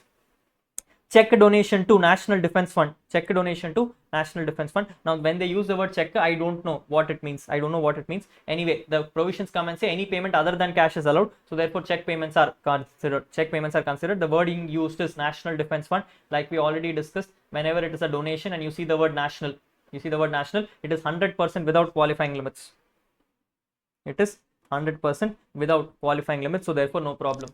Check donation to National Defense Fund. Check donation to National Defense Fund. Now, when they use the word check, I don't know what it means. I don't know what it means. Anyway, the provisions come and say any payment other than cash is allowed. So therefore, check payments are considered. Check payments are considered. The wording used is National Defense Fund. Like we already discussed, whenever it is a donation and you see the word national, it is 100% without qualifying limits. It is 100% without qualifying limits. So therefore, no problem.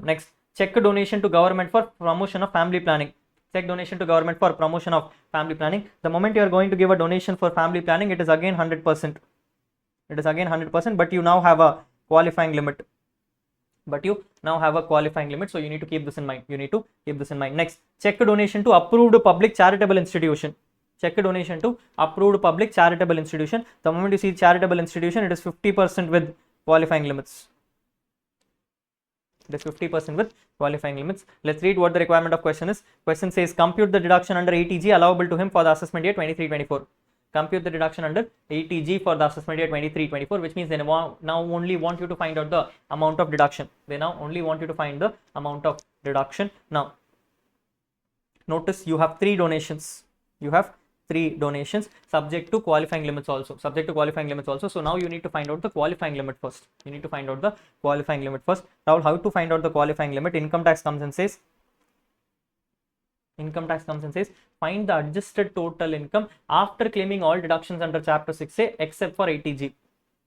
Next. Check donation to government for promotion of family planning. Check donation to government for promotion of family planning. The moment you are going to give a donation for family planning, it is again 100%. It is again 100%, but you now have a qualifying limit. So you need to keep this in mind. Next, check donation to approved public charitable institution. Check donation to approved public charitable institution. The moment you see charitable institution, it is 50% with qualifying limits. It is 50% with qualifying limits. Let's read what the requirement of question is. Question says compute the deduction under 80G allowable to him for the assessment year 23-24. Compute the deduction under 80G for the assessment year 23-24, which means they now only want you to find out the amount of deduction. Now, notice you have 3 donations. Subject to qualifying limits also. So now you need to find out the qualifying limit first. Rahul, how to find out the qualifying limit? Income tax comes and says find the adjusted total income after claiming all deductions under chapter 6A except for 80G.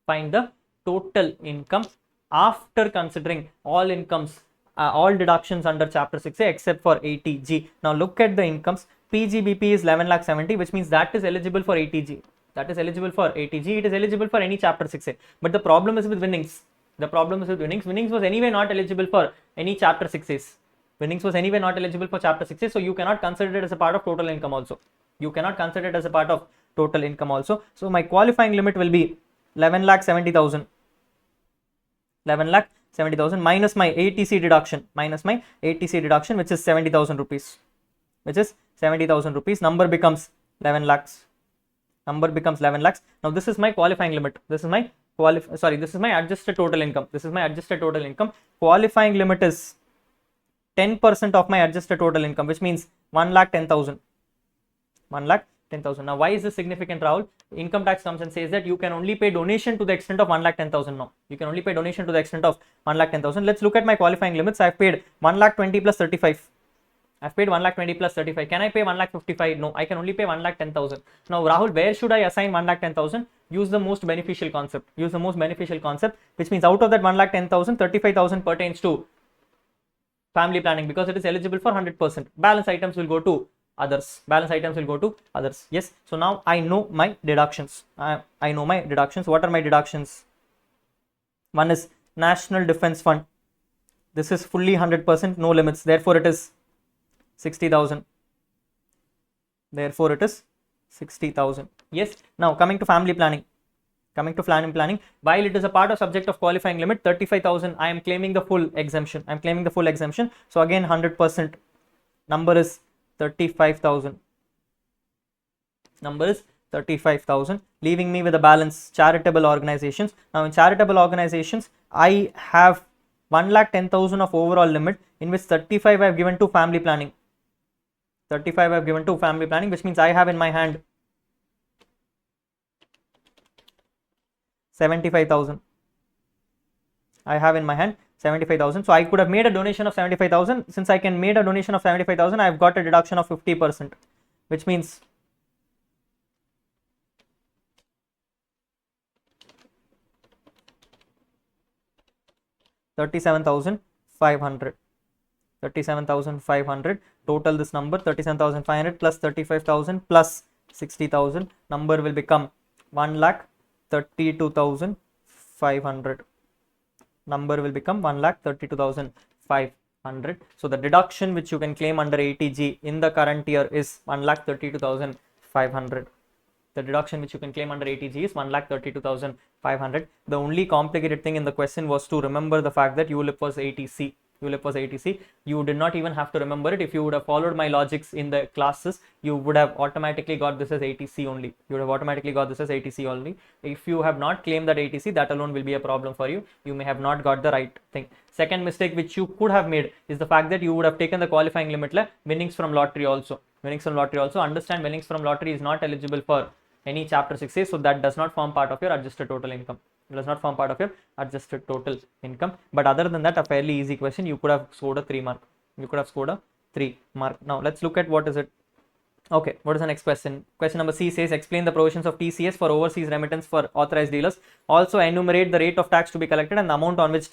Find the total income after considering all incomes, all deductions under chapter 6A except for 80G. Now look at the incomes. PGBP is 11,70,000, which means that is eligible for 80G. It is eligible for any chapter 6A. But the problem is with winnings. Winnings was anyway not eligible for any chapter 6As. So you cannot consider it as a part of total income also. So my qualifying limit will be 11,70,000. 11,70,000 minus my ATC deduction, which is 70,000 rupees. Number becomes 11 lakhs. Now this is my qualifying limit. This is my adjusted total income. Qualifying limit is 10% of my adjusted total income, which means 1,10,000. Now why is this significant, Rahul? Income tax comes and says that you can only pay donation to the extent of 1,10,000 now. Let's look at my qualifying limits. I've paid 1,20,000 plus 35. Can I pay 1,55,000? No, I can only pay 1,10,000. Now, Rahul, where should I assign 1,10,000? Use the most beneficial concept. Which means out of that 1,10,000, 35,000 pertains to family planning because it is eligible for 100%. Balance items will go to others. Yes. So now I know my deductions. What are my deductions? One is National Defense Fund. This is fully 100%, no limits. Therefore, it is 60,000. Yes. Now coming to family planning. While it is a part of subject of qualifying limit 35,000, I am claiming the full exemption. So again 100%. Number is 35,000. Leaving me with a balance charitable organizations. Now in charitable organizations, I have 1,10,000 of overall limit, in which 35 I have given to family planning. Which means I have in my hand 75,000. So I could have made a donation of 75,000. Since I can made a donation of 75,000, I have got a deduction of 50%, which means 37,500. Total this number 37,500 plus 35,000 plus 60,000. Number will become 1,32,500. number will become 1,32,500. So the deduction which you can claim under 80G in the current year is 1,32,500. The deduction which you can claim under 80G is 1,32,500. The only complicated thing in the question was to remember the fact that ULIP was 80C. ULIP was 80C. You did not even have to remember it. If you would have followed my logics in the classes, you would have automatically got this as 80C only. You would have automatically got this as 80C only. If you have not claimed that 80C, that alone will be a problem for you. You may have not got the right thing. Second mistake which you could have made is the fact that you would have taken the qualifying limit winnings from lottery also. Winnings from lottery also. Understand, winnings from lottery is not eligible for any chapter 6A, so that does not form part of your adjusted total income. It does not form part of your adjusted total income. But other than that, a fairly easy question. You could have scored a 3 mark. You could have scored a 3 mark. Now let's look at what is it. Okay, what is the next question? Question number C says, explain the provisions of TCS for overseas remittance for authorized dealers. Also enumerate the rate of tax to be collected and the amount on which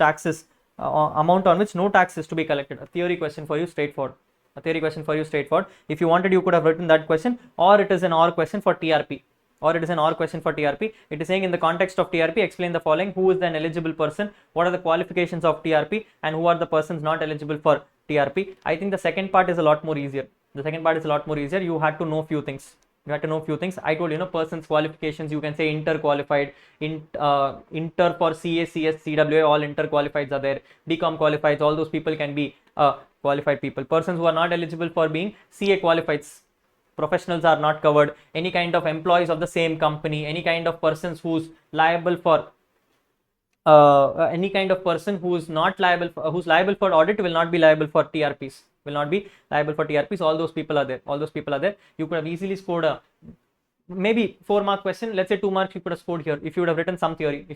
no tax is to be collected. A theory question for you, straightforward. A theory question for you, straightforward. If you wanted, you could have written that question, or it is an OR question for TRP. It is saying, in the context of TRP, explain the following: who is an eligible person, what are the qualifications of TRP, and who are the persons not eligible for TRP. I think the second part is a lot more easier. You had to know few things. I told you, persons qualifications, you can say inter qualified, inter for CA, CS, CWA, all inter qualifieds are there. BCom qualifieds, all those people can be qualified people. Persons who are not eligible for being CA qualifieds, professionals are not covered. Any kind of employees of the same company, any kind of persons who's liable for any kind of person who's liable for audit will not be liable for TRPs. All those people are there. You could have easily scored a maybe 4 mark question. Let's say 2 marks you could have scored here if you would have written some theory.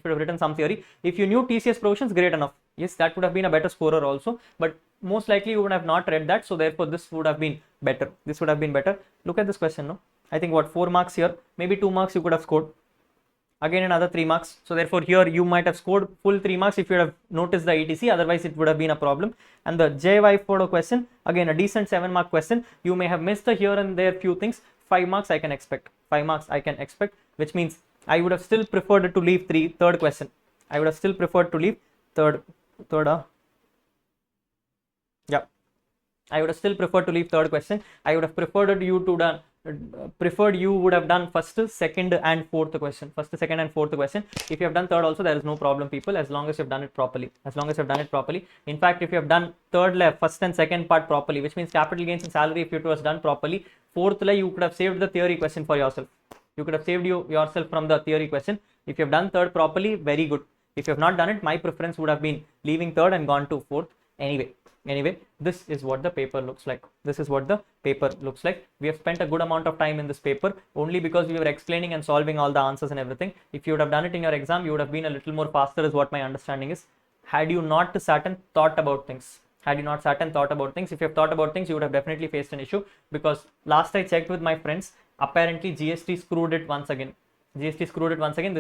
If you knew TCS provisions, great enough. Yes, that would have been a better scorer also, but most likely you would have not read that, so therefore this would have been better. Look at this question. No, I think 4 marks here, maybe 2 marks you could have scored. Again another 3 marks. So therefore here you might have scored full 3 marks if you have noticed the ETC, otherwise it would have been a problem. And the JY photo question, again a decent 7 mark question. You may have missed the here and there few things. 5 marks I can expect. Which means I would have still preferred to leave third question. I would have still preferred to leave third question. I would have preferred you would have done first, second and fourth question. If you have done third also, there is no problem, people, as long as you have done it properly. In fact, if you have done first and second part properly, which means capital gains and salary, if it was done properly, fourth you could have saved the theory question for yourself. Yourself from the theory question. If you have done third properly, very good. If you have not done it, my preference would have been leaving third and gone to fourth. Anyway, this is what the paper looks like. We have spent a good amount of time in this paper only because we were explaining and solving all the answers and everything. If you would have done it in your exam, you would have been a little more faster, is what my understanding is. Had you not sat and thought about things, if you have thought about things, you would have definitely faced an issue, because last I checked with my friends, apparently GST screwed it once again. This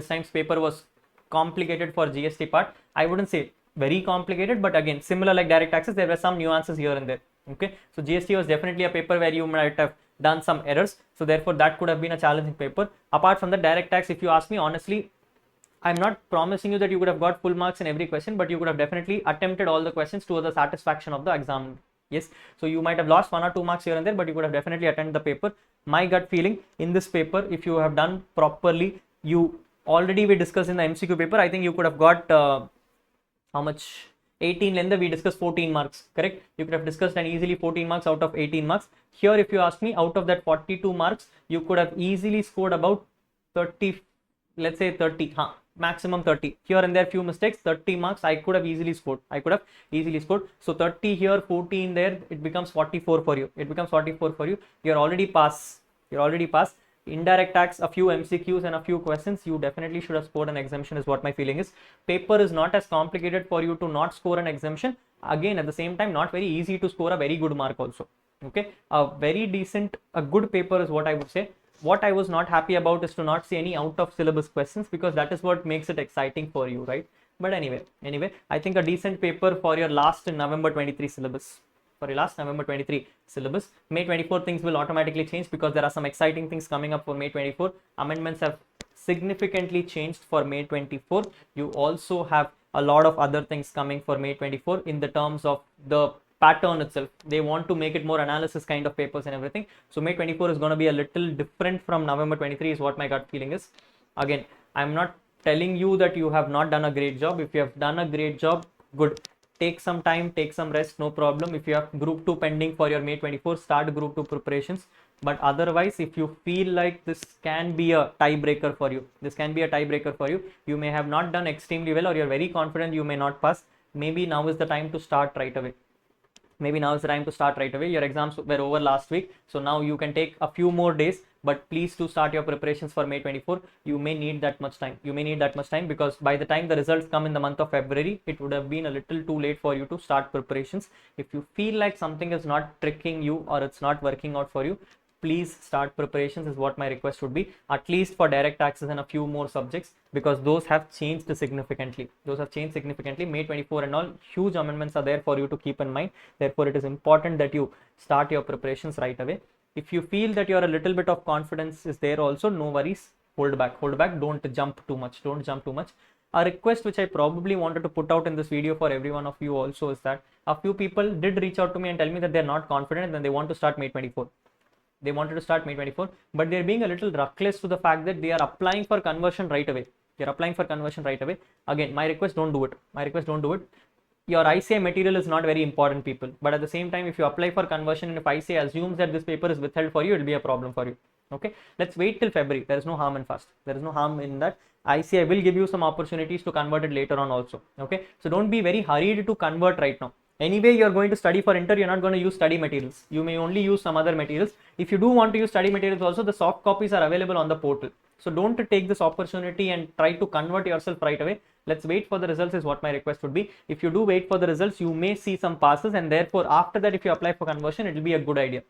time's paper was complicated for GST part. I wouldn't say very complicated, but again, similar like direct taxes, there were some nuances here and there. Okay, so GST was definitely a paper where you might have done some errors, so therefore that could have been a challenging paper. Apart from the direct tax, if you ask me honestly, I'm not promising you that you would have got full marks in every question, but you could have definitely attempted all the questions to the satisfaction of the examiner. Yes, so you might have lost 1 or 2 marks here and there, but you could have definitely attended the paper. My gut feeling in this paper, if you have done properly, we discussed in the MCQ paper, I think you could have got how much? 18 length, we discussed 14 marks, correct? You could have discussed and easily 14 marks out of 18 marks. Here, if you ask me, out of that 42 marks, you could have easily scored about 30, let's say 30, maximum 30. Here and there few mistakes, 30 marks I could have easily scored. So 30 here, 14 there, it becomes 44 for you. You're already pass. Indirect tax, a few MCQs and a few questions, you definitely should have scored an exemption, is what my feeling is. Paper is not as complicated for you to not score an exemption. Again, at the same time, not very easy to score a very good mark also. Okay, a good paper is what I would say. What I was not happy about is to not see any out of syllabus questions, because that is what makes it exciting for you, right? But anyway, I think a decent paper for your last November 23 syllabus. May 24 things will automatically change, because there are some exciting things coming up for May 24. Amendments have significantly changed for May 24. You also have a lot of other things coming for May 24 in the terms of the pattern itself. They want to make it more analysis kind of papers and everything. So May 24 is going to be a little different from November 23 is what my gut feeling is. Again, I'm not telling you that you have not done a great job. If you have done a great job, good. Take some time, take some rest, no problem. If you have group 2 pending for your May 24, start group 2 preparations. But otherwise, if you feel like this can be a tiebreaker for you, you may have not done extremely well, or you're very confident you may not pass. Maybe now is the time to start right away. Your exams were over last week, so now you can take a few more days, but please do start your preparations for May 24. You may need that much time because by the time the results come in the month of February, it would have been a little too late for you to start preparations. If you feel like something is not tricking you or it's not working out for you, please start preparations is what my request would be, at least for direct taxes and a few more subjects, because those have changed significantly. May 24 and all, huge amendments are there for you to keep in mind. Therefore, it is important that you start your preparations right away. If you feel that you're a little bit of confidence is there also, no worries, hold back, don't jump too much. A request which I probably wanted to put out in this video for every one of you also is that a few people did reach out to me and tell me that they're not confident and they want to start May 24. They wanted to start May 24, but they're being a little reckless to the fact that they are applying for conversion right away. Again, my request, don't do it. Your ICA material is not very important, people. But at the same time, if you apply for conversion and if ICA assumes that this paper is withheld for you, it will be a problem for you. Okay, let's wait till February. There is no harm in fast. There is no harm in that. ICA will give you some opportunities to convert it later on also. Okay, so don't be very hurried to convert right now. Anyway, you're going to study for inter, you're not going to use study materials. You may only use some other materials. If you do want to use study materials also, the soft copies are available on the portal. So don't take this opportunity and try to convert yourself right away. Let's wait for the results is what my request would be. If you do wait for the results, you may see some passes, and therefore after that, if you apply for conversion, it will be a good idea.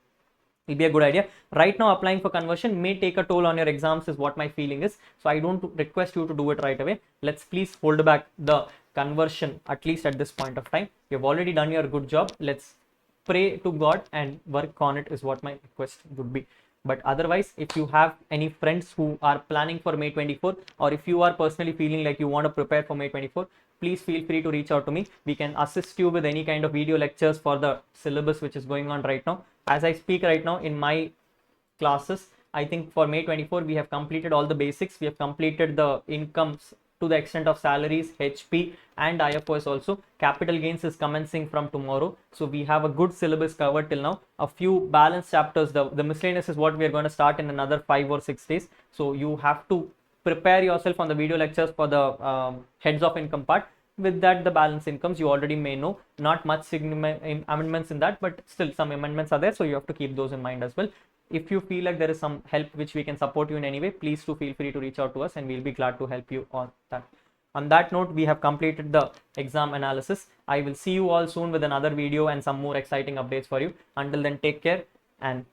Right now, applying for conversion may take a toll on your exams is what my feeling is. So I don't request you to do it right away. Let's please hold back the conversion, at least at this point of time. You've already done your good job. Let's pray to God and work on it is what my request would be. But otherwise, if you have any friends who are planning for May 24, or if you are personally feeling like you want to prepare for May 24, please feel free to reach out to me. We can assist you with any kind of video lectures for the syllabus which is going on right now. As I speak right now in my classes, I think for May 24, we have completed all the basics. We have completed the incomes to the extent of salaries, HP and IFOS also. Capital gains is commencing from tomorrow. So we have a good syllabus covered till now. A few balance chapters, the miscellaneous is what we are going to start in another 5 or 6 days. So you have to prepare yourself on the video lectures for the heads of income part. With that, the balance incomes, you already may know, not much amendments in that, but still some amendments are there. So you have to keep those in mind as well. If you feel like there is some help which we can support you in any way, please do feel free to reach out to us and we'll be glad to help you on that. On that note, we have completed the exam analysis. I will see you all soon with another video and some more exciting updates for you. Until then, take care and